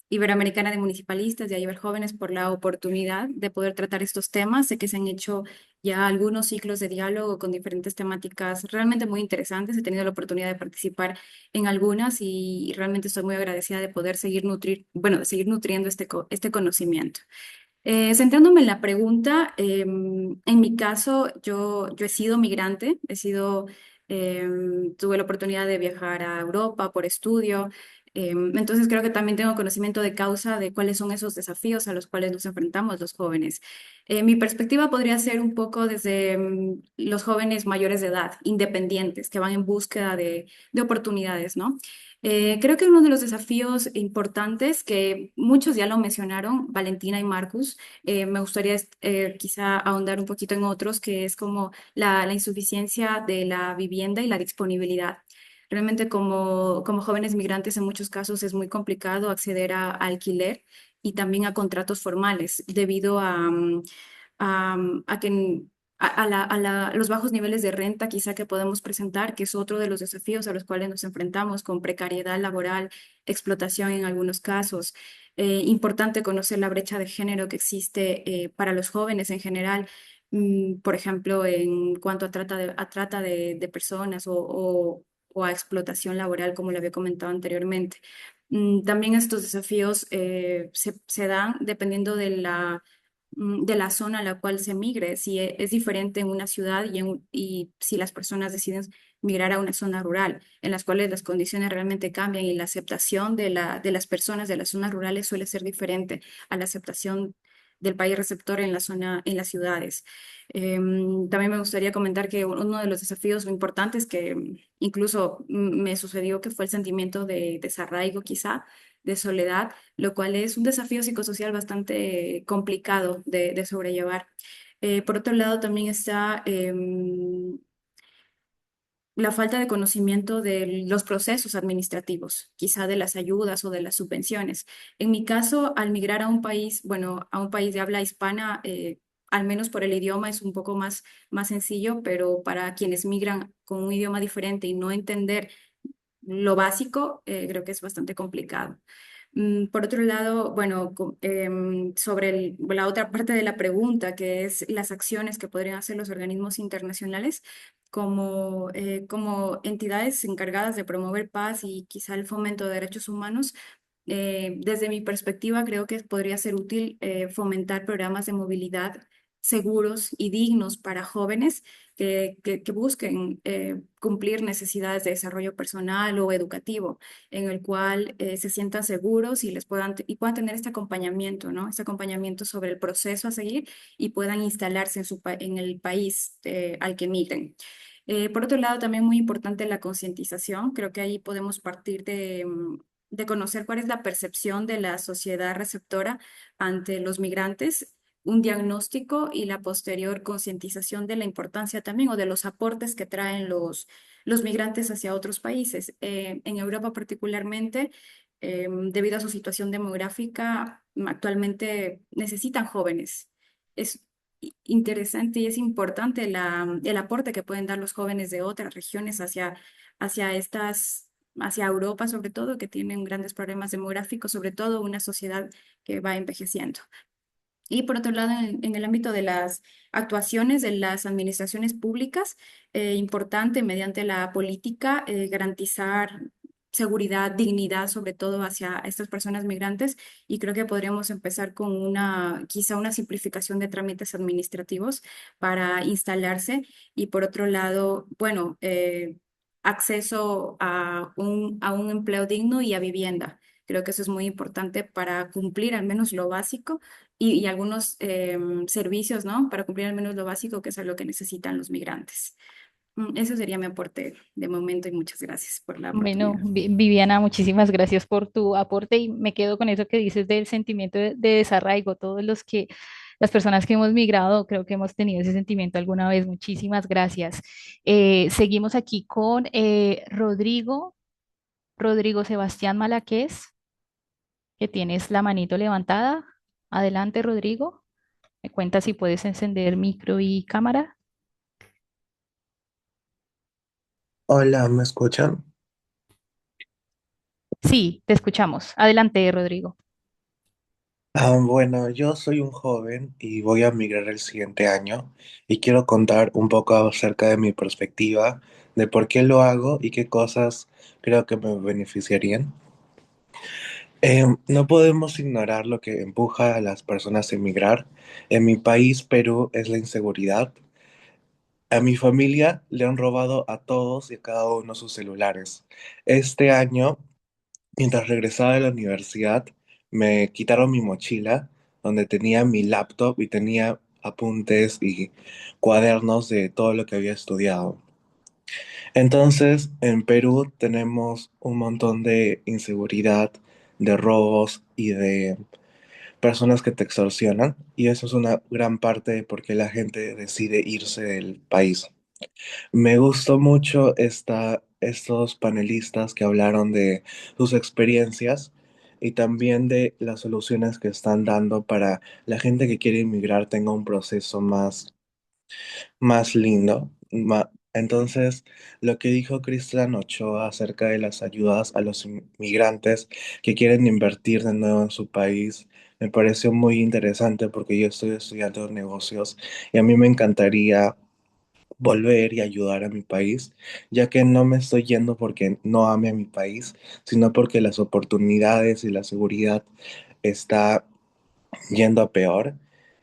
Iberoamericana de Municipalistas, de Iber Jóvenes, por la oportunidad de poder tratar estos temas. Sé que se han hecho ya algunos ciclos de diálogo con diferentes temáticas realmente muy interesantes. He tenido la oportunidad de participar en algunas y realmente estoy muy agradecida de poder de seguir nutriendo este conocimiento. Centrándome en la pregunta, en mi caso, yo he sido migrante, tuve la oportunidad de viajar a Europa por estudio, entonces creo que también tengo conocimiento de causa de cuáles son esos desafíos a los cuales nos enfrentamos los jóvenes. Mi perspectiva podría ser un poco desde los jóvenes mayores de edad, independientes, que van en búsqueda de oportunidades, ¿no? Creo que uno de los desafíos importantes, que muchos ya lo mencionaron, Valentina y Marcus, me gustaría quizá ahondar un poquito en otros, que es como la insuficiencia de la vivienda y la disponibilidad. Realmente como jóvenes migrantes en muchos casos es muy complicado acceder a alquiler y también a contratos formales debido a que los bajos niveles de renta quizá que podemos presentar, que es otro de los desafíos a los cuales nos enfrentamos con precariedad laboral, explotación en algunos casos. Importante conocer la brecha de género que existe para los jóvenes en general, por ejemplo, en cuanto a trata de personas o a explotación laboral, como lo había comentado anteriormente. También estos desafíos se dan dependiendo de la zona a la cual se migre, si es diferente en una ciudad y si las personas deciden migrar a una zona rural, en las cuales las condiciones realmente cambian y la aceptación de las personas de las zonas rurales suele ser diferente a la aceptación del país receptor en en las ciudades. También me gustaría comentar que uno de los desafíos importantes que incluso me sucedió, que fue el sentimiento de desarraigo quizá, de soledad, lo cual es un desafío psicosocial bastante complicado de sobrellevar. Por otro lado, también está la falta de conocimiento de los procesos administrativos, quizá de las ayudas o de las subvenciones. En mi caso, al migrar a un país, bueno, a un país de habla hispana, al menos por el idioma es un poco más sencillo, pero para quienes migran con un idioma diferente y no entender lo básico, creo que es bastante complicado. Por otro lado, bueno, sobre la otra parte de la pregunta, que es las acciones que podrían hacer los organismos internacionales como entidades encargadas de promover paz y quizá el fomento de derechos humanos. Desde mi perspectiva, creo que podría ser útil fomentar programas de movilidad seguros y dignos para jóvenes que busquen cumplir necesidades de desarrollo personal o educativo, en el cual se sientan seguros y puedan tener este acompañamiento, ¿no? Este acompañamiento sobre el proceso a seguir y puedan instalarse en el país al que migren. Por otro lado, también muy importante la concientización. Creo que ahí podemos partir de conocer cuál es la percepción de la sociedad receptora ante los migrantes, un diagnóstico y la posterior concientización de la importancia también o de los aportes que traen los migrantes hacia otros países. En Europa particularmente, debido a su situación demográfica, actualmente necesitan jóvenes. Es interesante y es importante el aporte que pueden dar los jóvenes de otras regiones hacia hacia Europa, sobre todo, que tienen grandes problemas demográficos, sobre todo una sociedad que va envejeciendo. Y por otro lado, en el ámbito de las actuaciones de las administraciones públicas, importante mediante la política garantizar seguridad, dignidad, sobre todo hacia estas personas migrantes. Y creo que podríamos empezar con quizá una simplificación de trámites administrativos para instalarse. Y por otro lado, bueno, acceso a un empleo digno y a vivienda. Creo que eso es muy importante para cumplir al menos lo básico y algunos servicios, ¿no? Para cumplir al menos lo básico, que es lo que necesitan los migrantes. Eso sería mi aporte de momento y muchas gracias por la Bueno, oportunidad. Viviana, muchísimas gracias por tu aporte y me quedo con eso que dices del sentimiento de desarraigo. Todos las personas que hemos migrado, creo que hemos tenido ese sentimiento alguna vez. Muchísimas gracias. Seguimos aquí con Rodrigo Sebastián Malaqués, que tienes la manito levantada. Adelante, Rodrigo. Me cuentas si puedes encender micro y cámara. Hola, ¿me escuchan? Sí, te escuchamos. Adelante, Rodrigo. Bueno, yo soy un joven y voy a migrar el siguiente año y quiero contar un poco acerca de mi perspectiva, de por qué lo hago y qué cosas creo que me beneficiarían. No podemos ignorar lo que empuja a las personas a emigrar. En mi país, Perú, es la inseguridad. A mi familia le han robado a todos y a cada uno sus celulares. Este año, mientras regresaba de la universidad, me quitaron mi mochila donde tenía mi laptop y tenía apuntes y cuadernos de todo lo que había estudiado. Entonces, en Perú tenemos un montón de inseguridad, de robos y de personas que te extorsionan, y eso es una gran parte de por qué la gente decide irse del país. Me gustó mucho estos panelistas que hablaron de sus experiencias y también de las soluciones que están dando para la gente que quiere inmigrar tenga un proceso más lindo. Entonces, lo que dijo Cristian Ochoa acerca de las ayudas a los inmigrantes que quieren invertir de nuevo en su país, me pareció muy interesante porque yo estoy estudiando negocios y a mí me encantaría volver y ayudar a mi país, ya que no me estoy yendo porque no ame a mi país, sino porque las oportunidades y la seguridad está yendo a peor.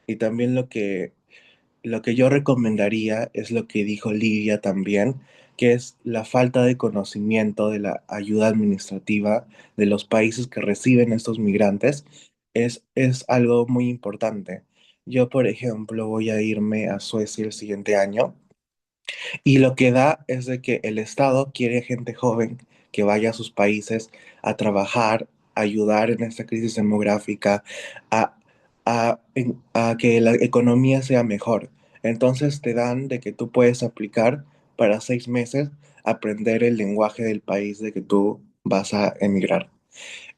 Y también lo que yo recomendaría es lo que dijo Lidia también, que es la falta de conocimiento de la ayuda administrativa de los países que reciben estos migrantes. Es algo muy importante. Yo, por ejemplo, voy a irme a Suecia el siguiente año y lo que da es de que el Estado quiere gente joven que vaya a sus países a trabajar, a ayudar en esta crisis demográfica, a, a que la economía sea mejor. Entonces te dan de que tú puedes aplicar para 6 meses, aprender el lenguaje del país de que tú vas a emigrar.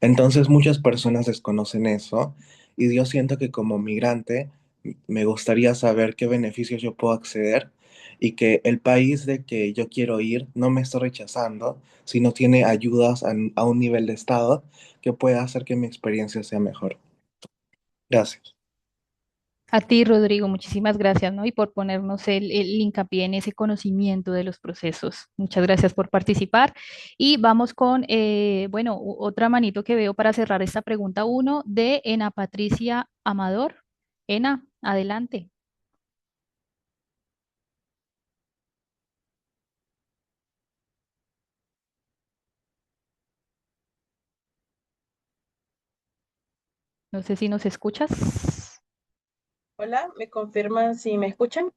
Entonces muchas personas desconocen eso y yo siento que como migrante me gustaría saber qué beneficios yo puedo acceder y que el país de que yo quiero ir no me está rechazando, sino tiene ayudas a un nivel de estado que pueda hacer que mi experiencia sea mejor. Gracias. A ti, Rodrigo, muchísimas gracias, ¿no? Y por ponernos el hincapié en ese conocimiento de los procesos. Muchas gracias por participar. Y vamos con, bueno, otra manito que veo para cerrar esta pregunta uno de Ena Patricia Amador. Ena, adelante. No sé si nos escuchas. Hola, ¿me confirman si me escuchan?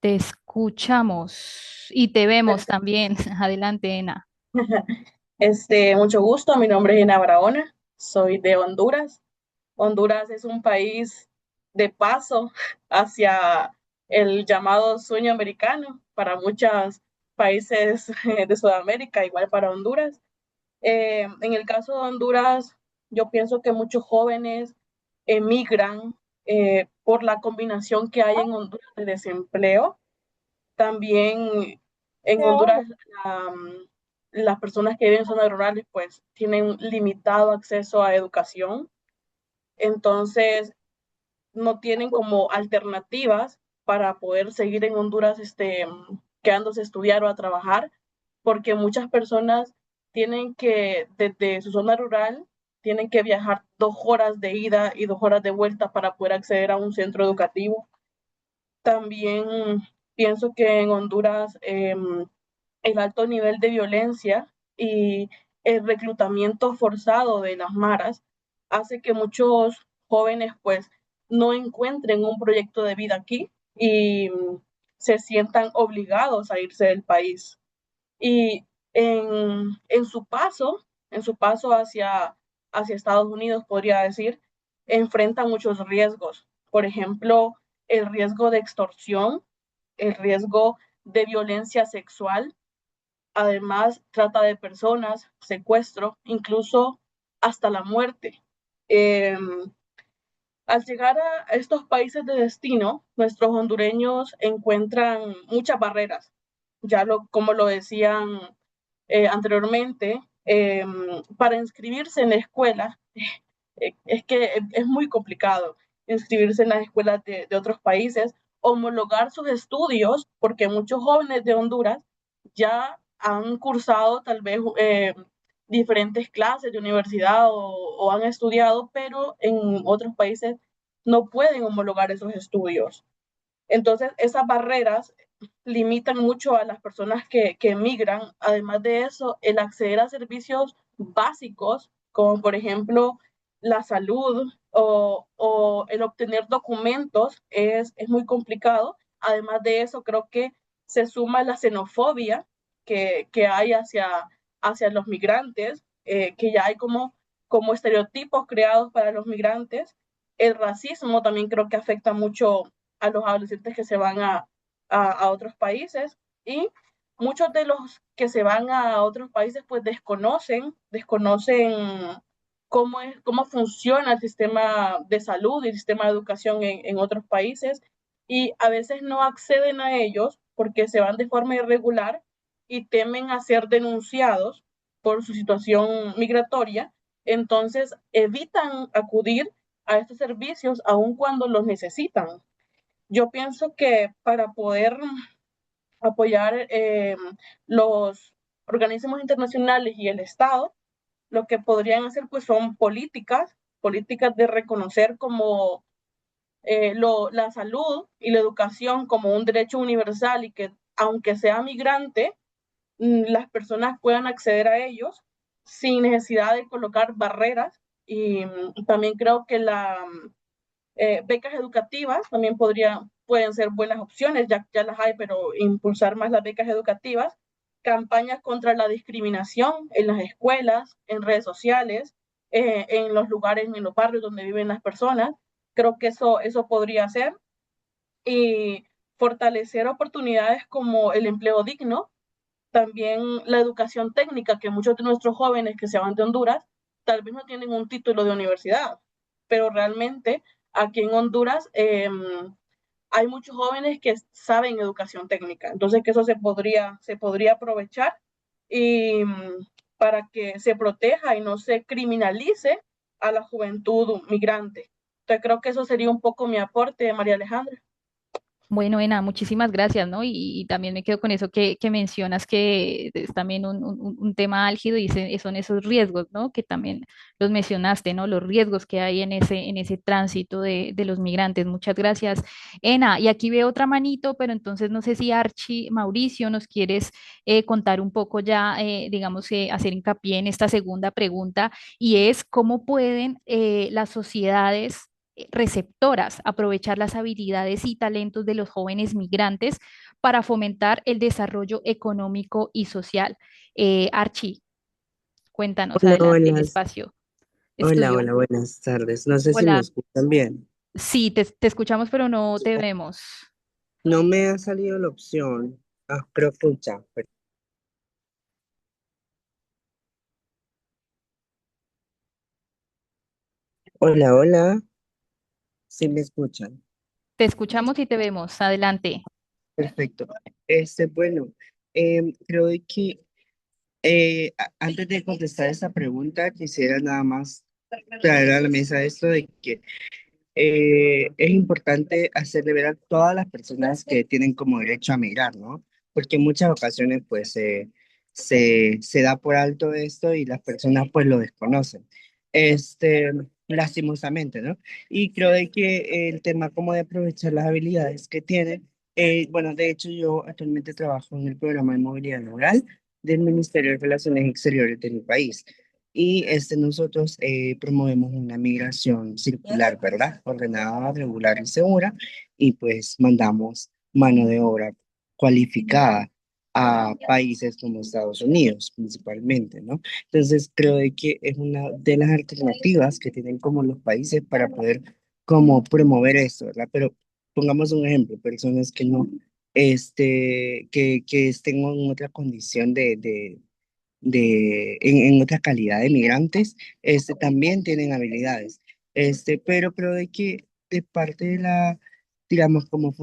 Te escuchamos y te vemos Perfecto. también. Adelante, Ena. Mucho gusto, mi nombre es Ina Barahona, soy de Honduras. Honduras es un país de paso hacia el llamado sueño americano para muchos países de Sudamérica, igual para Honduras. En el caso de Honduras, yo pienso que muchos jóvenes emigran por la combinación que hay en Honduras de desempleo. También en Honduras las personas que viven en zonas rurales pues tienen limitado acceso a educación, entonces no tienen como alternativas para poder seguir en Honduras quedándose a estudiar o a trabajar, porque muchas personas tienen que, desde su zona rural, tienen que viajar 2 horas de ida y 2 horas de vuelta para poder acceder a un centro educativo. También pienso que en Honduras el alto nivel de violencia y el reclutamiento forzado de las maras hace que muchos jóvenes pues no encuentren un proyecto de vida aquí y se sientan obligados a irse del país. Y en su paso hacia Estados Unidos, podría decir, enfrentan muchos riesgos. Por ejemplo, el riesgo de extorsión, el riesgo de violencia sexual, además trata de personas, secuestro, incluso hasta la muerte. Eh, Al llegar a estos países de destino, nuestros hondureños encuentran muchas barreras, como lo decían anteriormente, para inscribirse en la escuela, es que es muy complicado inscribirse en las escuelas de otros países, homologar sus estudios, porque muchos jóvenes de Honduras ya han cursado tal vez diferentes clases de universidad o han estudiado, pero en otros países no pueden homologar esos estudios. Entonces, esas barreras limitan mucho a las personas que emigran. Además de eso, el acceder a servicios básicos, como por ejemplo la salud o el obtener documentos, es muy complicado. Además de eso, creo que se suma la xenofobia que hay hacia los migrantes, que ya hay como estereotipos creados para los migrantes. El racismo también creo que afecta mucho a los adolescentes que se van a otros países, y muchos de los que se van a otros países pues desconocen cómo funciona el sistema de salud y el sistema de educación en otros países, y a veces no acceden a ellos porque se van de forma irregular y temen a ser denunciados por su situación migratoria, entonces evitan acudir a estos servicios aun cuando los necesitan. Yo pienso que para poder apoyar los organismos internacionales y el Estado, lo que podrían hacer pues son políticas de reconocer como la salud y la educación como un derecho universal, y que aunque sea migrante, las personas puedan acceder a ellos sin necesidad de colocar barreras. Y también creo que becas educativas también pueden ser buenas opciones, ya las hay, pero impulsar más las becas educativas, campañas contra la discriminación en las escuelas, en redes sociales, en los lugares, en los barrios donde viven las personas. Creo que eso podría ser. Y fortalecer oportunidades como el empleo digno, también la educación técnica, que muchos de nuestros jóvenes que se van de Honduras tal vez no tienen un título de universidad, pero realmente aquí en Honduras hay muchos jóvenes que saben educación técnica, entonces que eso se podría aprovechar y para que se proteja y no se criminalice a la juventud migrante. Entonces creo que eso sería un poco mi aporte, María Alejandra. Bueno, Ena, muchísimas gracias, ¿no? Y también me quedo con eso que mencionas, que es también un tema álgido y son esos riesgos, ¿no? Que también los mencionaste, ¿no? Los riesgos que hay en ese tránsito de los migrantes. Muchas gracias, Ena. Y aquí veo otra manito, pero entonces no sé si Archie, Mauricio, nos quieres contar un poco ya, digamos, hacer hincapié en esta segunda pregunta, y es cómo pueden las sociedades receptoras, aprovechar las habilidades y talentos de los jóvenes migrantes para fomentar el desarrollo económico y social. Archie, cuéntanos, Hola, adelante, el buenas. espacio es Hola, tuyo. hola, buenas tardes. No sé si me Hola, escuchan bien. sí, te escuchamos, pero no te vemos. No me ha salido la opción. Ah, creo que ya. Hola, hola, ¿sí me escuchan? Te escuchamos y te vemos. Adelante. Perfecto. Bueno, creo de que antes de contestar esta pregunta, quisiera nada más traer a la mesa esto de que es importante hacerle ver a todas las personas que tienen como derecho a migrar, ¿no? Porque en muchas ocasiones pues se da por alto esto y las personas pues lo desconocen, este, lastimosamente, ¿no? Y creo de que el tema como de aprovechar las habilidades que tienen, bueno, de hecho yo actualmente trabajo en el programa de movilidad laboral del Ministerio de Relaciones Exteriores de mi país. Y nosotros promovemos una migración circular, ¿verdad? Ordenada, regular y segura. Y pues mandamos mano de obra cualificada a países como Estados Unidos, principalmente, ¿no? Entonces creo de que es una de las alternativas que tienen como los países para poder como promover esto, ¿verdad? Pero pongamos un ejemplo, personas que no, que estén en otra condición en otra calidad de migrantes, también tienen habilidades, pero creo de que de parte de la, digamos, como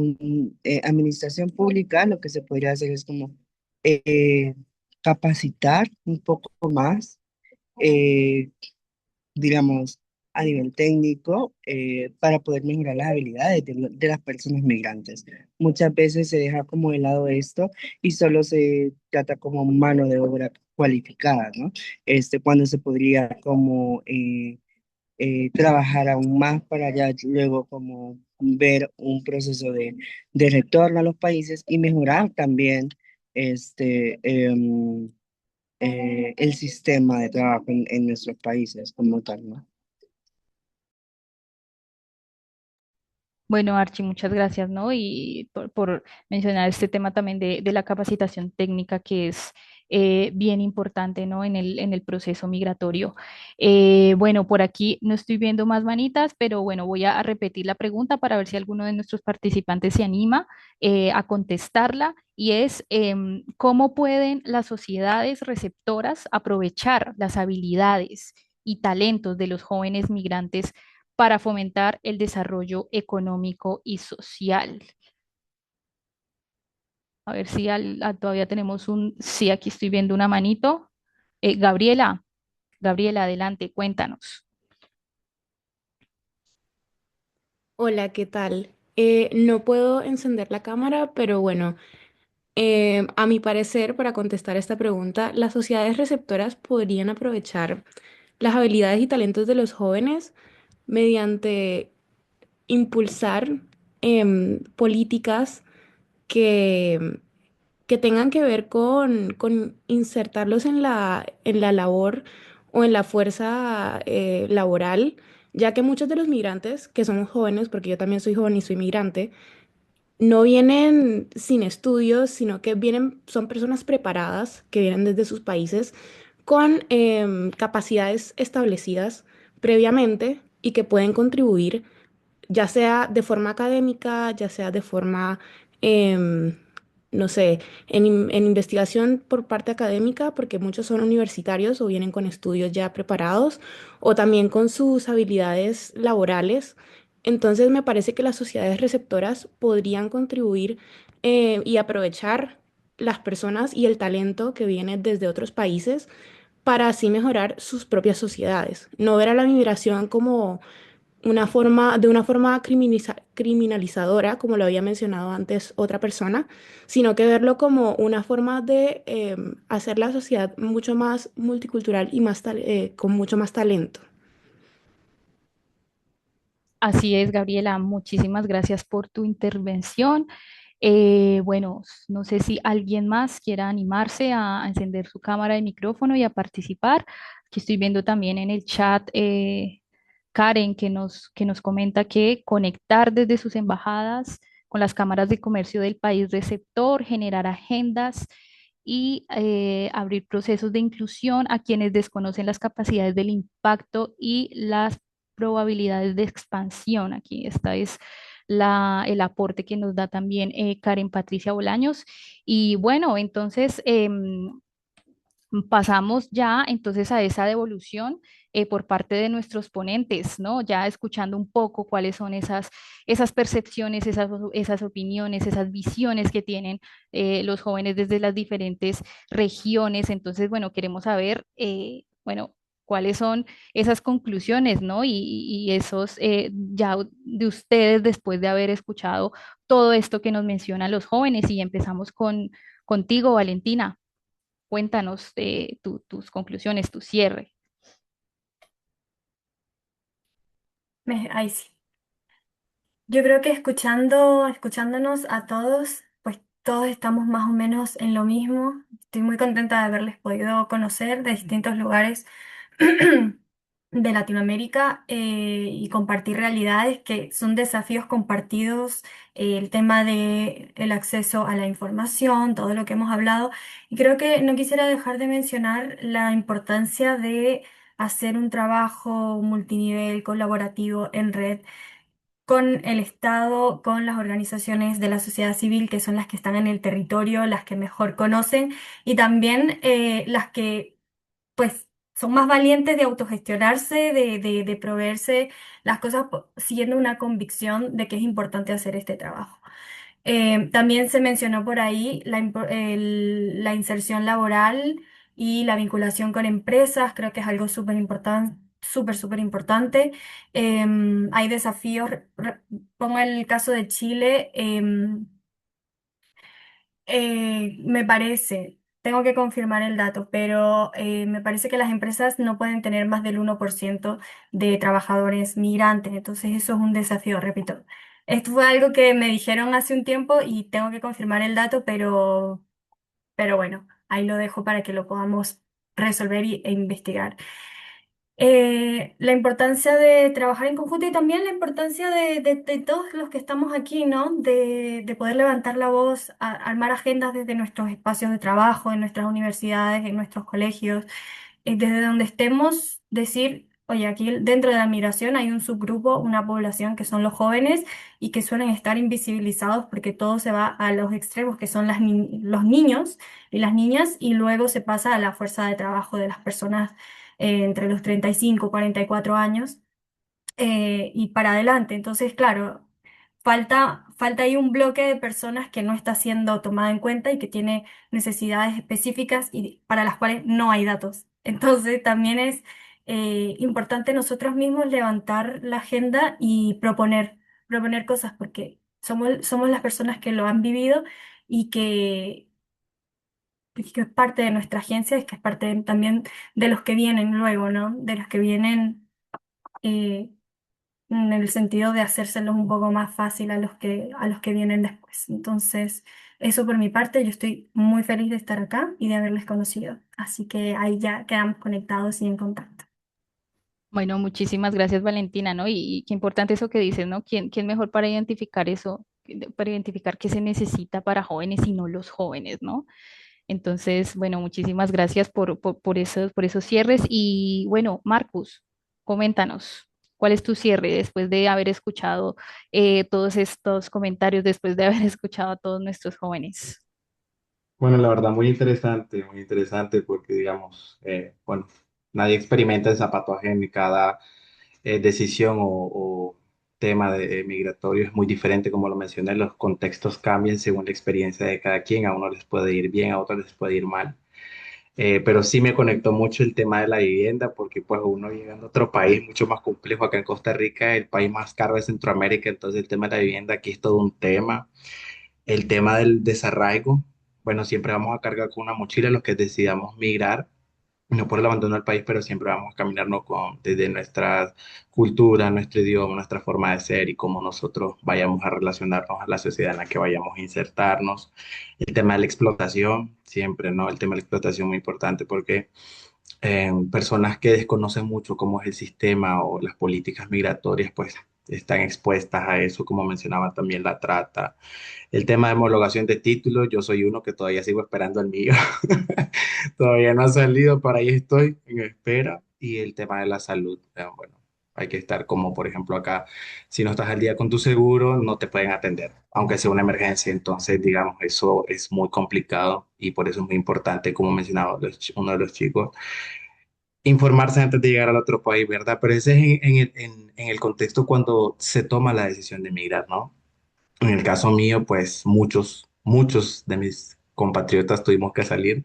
administración pública, lo que se podría hacer es como eh, capacitar un poco más, eh, digamos, a nivel técnico, para poder mejorar las habilidades de las personas migrantes. Muchas veces se deja como de lado esto y solo se trata como mano de obra cualificada, ¿no? Cuando se podría como trabajar aún más para ya luego como ver un proceso de retorno a los países y mejorar también el sistema de trabajo en nuestros países como tal, ¿no? Bueno, Archie, muchas gracias, ¿no? Y por mencionar este tema también de la capacitación técnica que es bien importante, ¿no? En el proceso migratorio. Bueno, por aquí no estoy viendo más manitas, pero bueno, voy a repetir la pregunta para ver si alguno de nuestros participantes se anima a contestarla. Y es, ¿cómo pueden las sociedades receptoras aprovechar las habilidades y talentos de los jóvenes migrantes para fomentar el desarrollo económico y social? A ver si todavía tenemos un, sí, aquí estoy viendo una manito. Gabriela, Gabriela, adelante, cuéntanos. Hola, ¿qué tal? No puedo encender la cámara, pero bueno, a mi parecer, para contestar esta pregunta, las sociedades receptoras podrían aprovechar las habilidades y talentos de los jóvenes mediante impulsar políticas que, que tengan que ver con insertarlos en la labor o en la fuerza laboral, ya que muchos de los migrantes que somos jóvenes, porque yo también soy joven y soy migrante, no vienen sin estudios, sino que vienen, son personas preparadas que vienen desde sus países con capacidades establecidas previamente y que pueden contribuir ya sea de forma académica, ya sea de forma, em, no sé, en investigación por parte académica, porque muchos son universitarios o vienen con estudios ya preparados, o también con sus habilidades laborales. Entonces me parece que las sociedades receptoras podrían contribuir y aprovechar las personas y el talento que viene desde otros países para así mejorar sus propias sociedades. No ver a la migración como de una forma criminalizadora, como lo había mencionado antes otra persona, sino que verlo como una forma de hacer la sociedad mucho más multicultural y con mucho más talento. Así es, Gabriela, muchísimas gracias por tu intervención. Bueno, no sé si alguien más quiera animarse a encender su cámara y micrófono y a participar. Aquí estoy viendo también en el chat Karen que nos comenta que conectar desde sus embajadas con las cámaras de comercio del país receptor, generar agendas y abrir procesos de inclusión a quienes desconocen las capacidades del impacto y las probabilidades de expansión. Aquí esta es el aporte que nos da también Karen Patricia Bolaños. Y bueno, entonces pasamos ya entonces a esa devolución por parte de nuestros ponentes, ¿no? Ya escuchando un poco cuáles son esas percepciones, esas opiniones, esas visiones que tienen los jóvenes desde las diferentes regiones. Entonces, bueno, queremos saber, bueno, cuáles son esas conclusiones, ¿no? Y esos, ya de ustedes después de haber escuchado todo esto que nos mencionan los jóvenes. Y empezamos contigo, Valentina. Cuéntanos tus conclusiones, tu cierre. Ahí sí. Yo creo que escuchándonos a todos, pues todos estamos más o menos en lo mismo. Estoy muy contenta de haberles podido conocer de distintos lugares de Latinoamérica y compartir realidades que son desafíos compartidos, el tema de el acceso a la información, todo lo que hemos hablado. Y creo que no quisiera dejar de mencionar la importancia de hacer un trabajo multinivel, colaborativo, en red con el Estado, con las organizaciones de la sociedad civil, que son las que están en el territorio, las que mejor conocen, y también las que pues son más valientes de autogestionarse, de proveerse las cosas siguiendo una convicción de que es importante hacer este trabajo. También se mencionó por ahí la inserción laboral y la vinculación con empresas, creo que es algo súper importante, súper importante. Hay desafíos, pongo el caso de Chile. Me parece, tengo que confirmar el dato, pero me parece que las empresas no pueden tener más del 1% de trabajadores migrantes, entonces eso es un desafío, repito. Esto fue algo que me dijeron hace un tiempo y tengo que confirmar el dato, pero bueno, ahí lo dejo para que lo podamos resolver e investigar. La importancia de trabajar en conjunto y también la importancia de todos los que estamos aquí, ¿no? De poder levantar la voz, armar agendas desde nuestros espacios de trabajo, en nuestras universidades, en nuestros colegios, desde donde estemos, decir, oye, aquí dentro de la migración hay un subgrupo, una población que son los jóvenes y que suelen estar invisibilizados porque todo se va a los extremos, que son los niños y las niñas, y luego se pasa a la fuerza de trabajo de las personas entre los 35 y 44 años y para adelante. Entonces, claro, falta ahí un bloque de personas que no está siendo tomada en cuenta y que tiene necesidades específicas y para las cuales no hay datos. Entonces, también es importante nosotros mismos levantar la agenda y proponer cosas porque somos las personas que lo han vivido y que es parte de nuestra agencia y que es parte también de los que vienen luego, ¿no? De los que vienen eh, en el sentido de hacérselos un poco más fácil a los que vienen después. Entonces, eso por mi parte, yo estoy muy feliz de estar acá y de haberles conocido. Así que ahí ya quedamos conectados y en contacto. Bueno, muchísimas gracias, Valentina, ¿no? Y qué importante eso que dices, ¿no? ¿Quién mejor para identificar eso, para identificar qué se necesita para jóvenes y no los jóvenes, ¿no? Entonces, bueno, muchísimas gracias por esos cierres. Y bueno, Marcus, coméntanos, ¿cuál es tu cierre después de haber escuchado todos estos comentarios, después de haber escuchado a todos nuestros jóvenes? Bueno, la verdad, muy interesante porque, digamos, bueno, nadie experimenta el zapato ajeno y cada decisión o tema migratorio es muy diferente, como lo mencioné, los contextos cambian según la experiencia de cada quien, a uno les puede ir bien, a otros les puede ir mal. Pero sí me conectó mucho el tema de la vivienda, porque pues uno llegando a otro país mucho más complejo, acá en Costa Rica, el país más caro de Centroamérica, entonces el tema de la vivienda aquí es todo un tema. El tema del desarraigo, bueno, siempre vamos a cargar con una mochila los que decidamos migrar, no por el abandono del país, pero siempre vamos a caminarnos desde nuestra cultura, nuestro idioma, nuestra forma de ser y cómo nosotros vayamos a relacionarnos a la sociedad en la que vayamos a insertarnos. El tema de la explotación, siempre, ¿no? El tema de la explotación muy importante porque personas que desconocen mucho cómo es el sistema o las políticas migratorias, pues están expuestas a eso, como mencionaba también la trata. El tema de homologación de títulos, yo soy uno que todavía sigo esperando el mío. Todavía no ha salido, para ahí estoy en espera. Y el tema de la salud, bueno, Hay que estar como, por ejemplo, acá, si no estás al día con tu seguro, no te pueden atender, aunque sea una emergencia. Entonces, digamos, eso es muy complicado y por eso es muy importante, como mencionaba uno de los chicos, informarse antes de llegar al otro país, ¿verdad? Pero ese es en el contexto cuando se toma la decisión de emigrar, ¿no? En el caso mío, pues muchos de mis compatriotas tuvimos que salir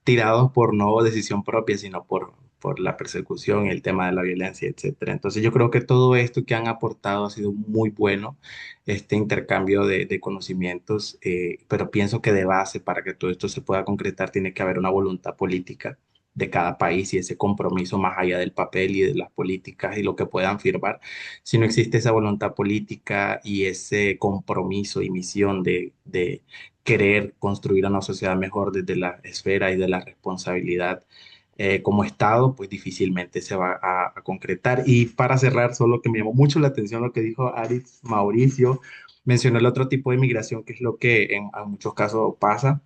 tirados por no decisión propia, sino por la persecución y el tema de la violencia, etcétera. Entonces yo creo que todo esto que han aportado ha sido muy bueno, este intercambio de conocimientos, pero pienso que de base para que todo esto se pueda concretar tiene que haber una voluntad política de cada país y ese compromiso más allá del papel y de las políticas y lo que puedan firmar. Si no existe esa voluntad política y ese compromiso y misión de querer construir una sociedad mejor desde la esfera y de la responsabilidad como Estado, pues difícilmente se va a concretar. Y para cerrar, solo que me llamó mucho la atención lo que dijo Aritz Mauricio, mencionó el otro tipo de migración, que es lo que en muchos casos pasa.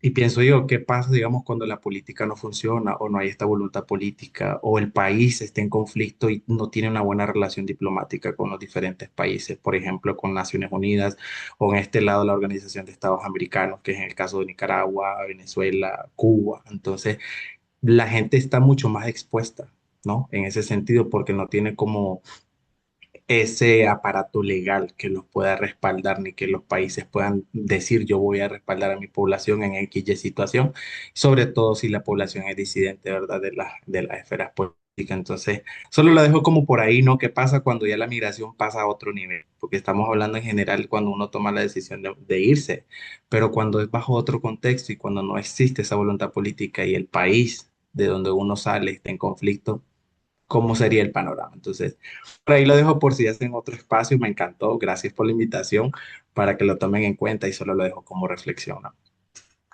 Y pienso yo, ¿qué pasa, digamos, cuando la política no funciona o no hay esta voluntad política o el país está en conflicto y no tiene una buena relación diplomática con los diferentes países, por ejemplo, con Naciones Unidas o en este lado la Organización de Estados Americanos, que es en el caso de Nicaragua, Venezuela, Cuba? Entonces, la gente está mucho más expuesta, ¿no? En ese sentido, porque no tiene como ese aparato legal que los pueda respaldar ni que los países puedan decir yo voy a respaldar a mi población en X y situación, sobre todo si la población es disidente, ¿verdad? De las esferas políticas. Entonces, solo lo dejo como por ahí, ¿no? ¿Qué pasa cuando ya la migración pasa a otro nivel? Porque estamos hablando en general cuando uno toma la decisión de irse, pero cuando es bajo otro contexto y cuando no existe esa voluntad política y el país de donde uno sale está en conflicto, cómo sería el panorama. Entonces, por ahí lo dejo por si hacen otro espacio. Me encantó. Gracias por la invitación para que lo tomen en cuenta y solo lo dejo como reflexión, ¿no?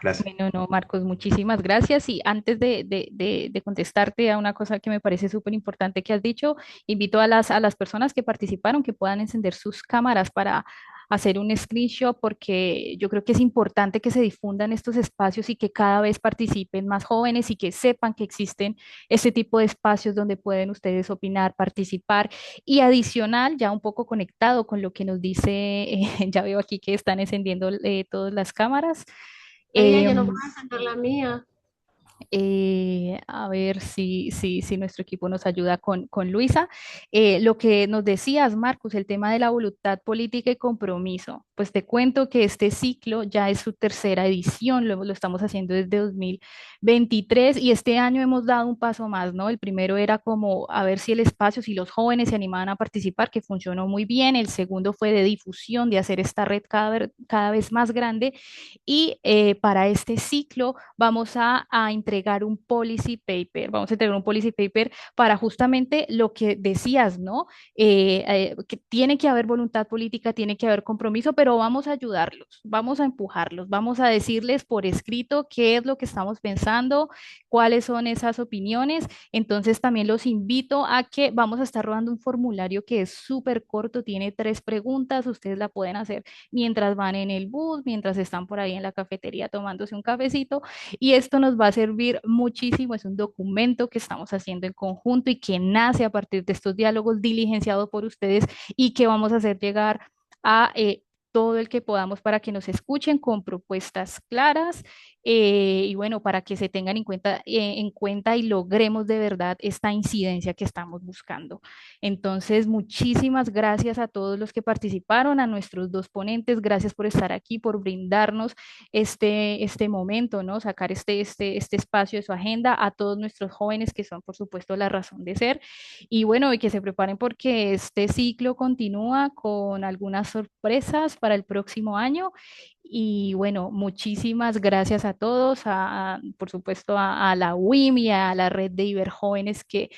Gracias. Bueno, no, Marcos, muchísimas gracias. Y antes de contestarte a una cosa que me parece súper importante que has dicho, invito a las personas que participaron que puedan encender sus cámaras para hacer un screenshot, porque yo creo que es importante que se difundan estos espacios y que cada vez participen más jóvenes y que sepan que existen este tipo de espacios donde pueden ustedes opinar, participar. Y adicional, ya un poco conectado con lo que nos dice, ya veo aquí que están encendiendo todas las cámaras. Ella ya no va Em, a encender la mía. a ver si nuestro equipo nos ayuda con Luisa. Lo que nos decías, Marcus, el tema de la voluntad política y compromiso. Pues te cuento que este ciclo ya es su tercera edición, lo estamos haciendo desde 2023 y este año hemos dado un paso más, ¿no? El primero era como a ver si el espacio, si los jóvenes se animaban a participar, que funcionó muy bien. El segundo fue de difusión, de hacer esta red cada vez más grande. Y para este ciclo vamos a entregar un policy paper, vamos a entregar un policy paper para justamente lo que decías, ¿no? Que tiene que haber voluntad política, tiene que haber compromiso, pero vamos a ayudarlos, vamos a empujarlos, vamos a decirles por escrito qué es lo que estamos pensando, cuáles son esas opiniones. Entonces también los invito a que vamos a estar rodando un formulario que es súper corto, tiene 3 preguntas, ustedes la pueden hacer mientras van en el bus, mientras están por ahí en la cafetería tomándose un cafecito, y esto nos va a servir muchísimo. Es un documento que estamos haciendo en conjunto y que nace a partir de estos diálogos diligenciados por ustedes y que vamos a hacer llegar a todo el que podamos para que nos escuchen con propuestas claras, y bueno, para que se tengan en cuenta y logremos de verdad esta incidencia que estamos buscando. Entonces, muchísimas gracias a todos los que participaron, a nuestros 2 ponentes, gracias por estar aquí, por brindarnos este momento, ¿no? Sacar este espacio de su agenda, a todos nuestros jóvenes que son, por supuesto, la razón de ser. Y bueno, y que se preparen porque este ciclo continúa con algunas sorpresas para el próximo año. Y bueno, muchísimas gracias a todos, por supuesto a la UIM y a la red de Iberjóvenes que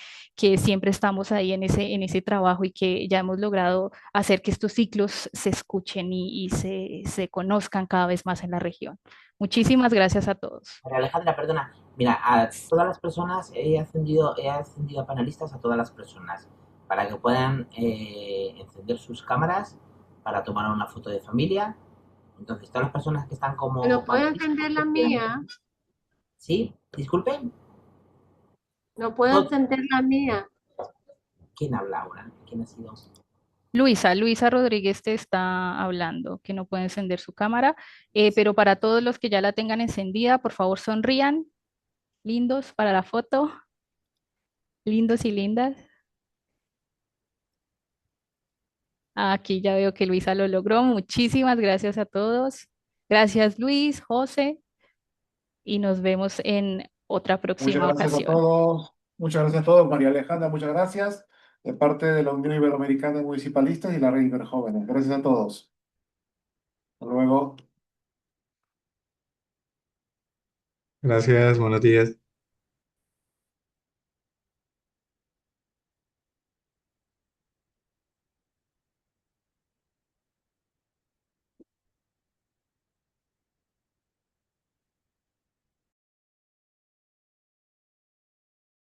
siempre estamos ahí en ese trabajo y que ya hemos logrado hacer que estos ciclos se escuchen y se conozcan cada vez más en la región. Muchísimas gracias a todos. María Alejandra, perdona. Mira, a todas las personas he ascendido a panelistas a todas las personas para que puedan encender sus cámaras para tomar una foto de familia. Entonces, todas las personas que están como ¿No puedo panelistas, encender la mía? ¿sí? Disculpe. No puedo No, encender la mía. ¿Quién habla ahora? ¿Quién ha sido? Luisa Rodríguez te está hablando, que no puede encender su cámara, pero para todos los que ya la tengan encendida, por favor sonrían, lindos para la foto, lindos y lindas. Aquí ya veo que Luisa lo logró. Muchísimas gracias a todos. Gracias Luis, José, y nos vemos en otra Muchas próxima gracias a ocasión. todos. Muchas gracias a todos. María Alejandra, muchas gracias. De parte de la Unión Iberoamericana de Municipalistas y la Red Iberjóvenes. Gracias a todos. Hasta luego. Gracias, buenos días.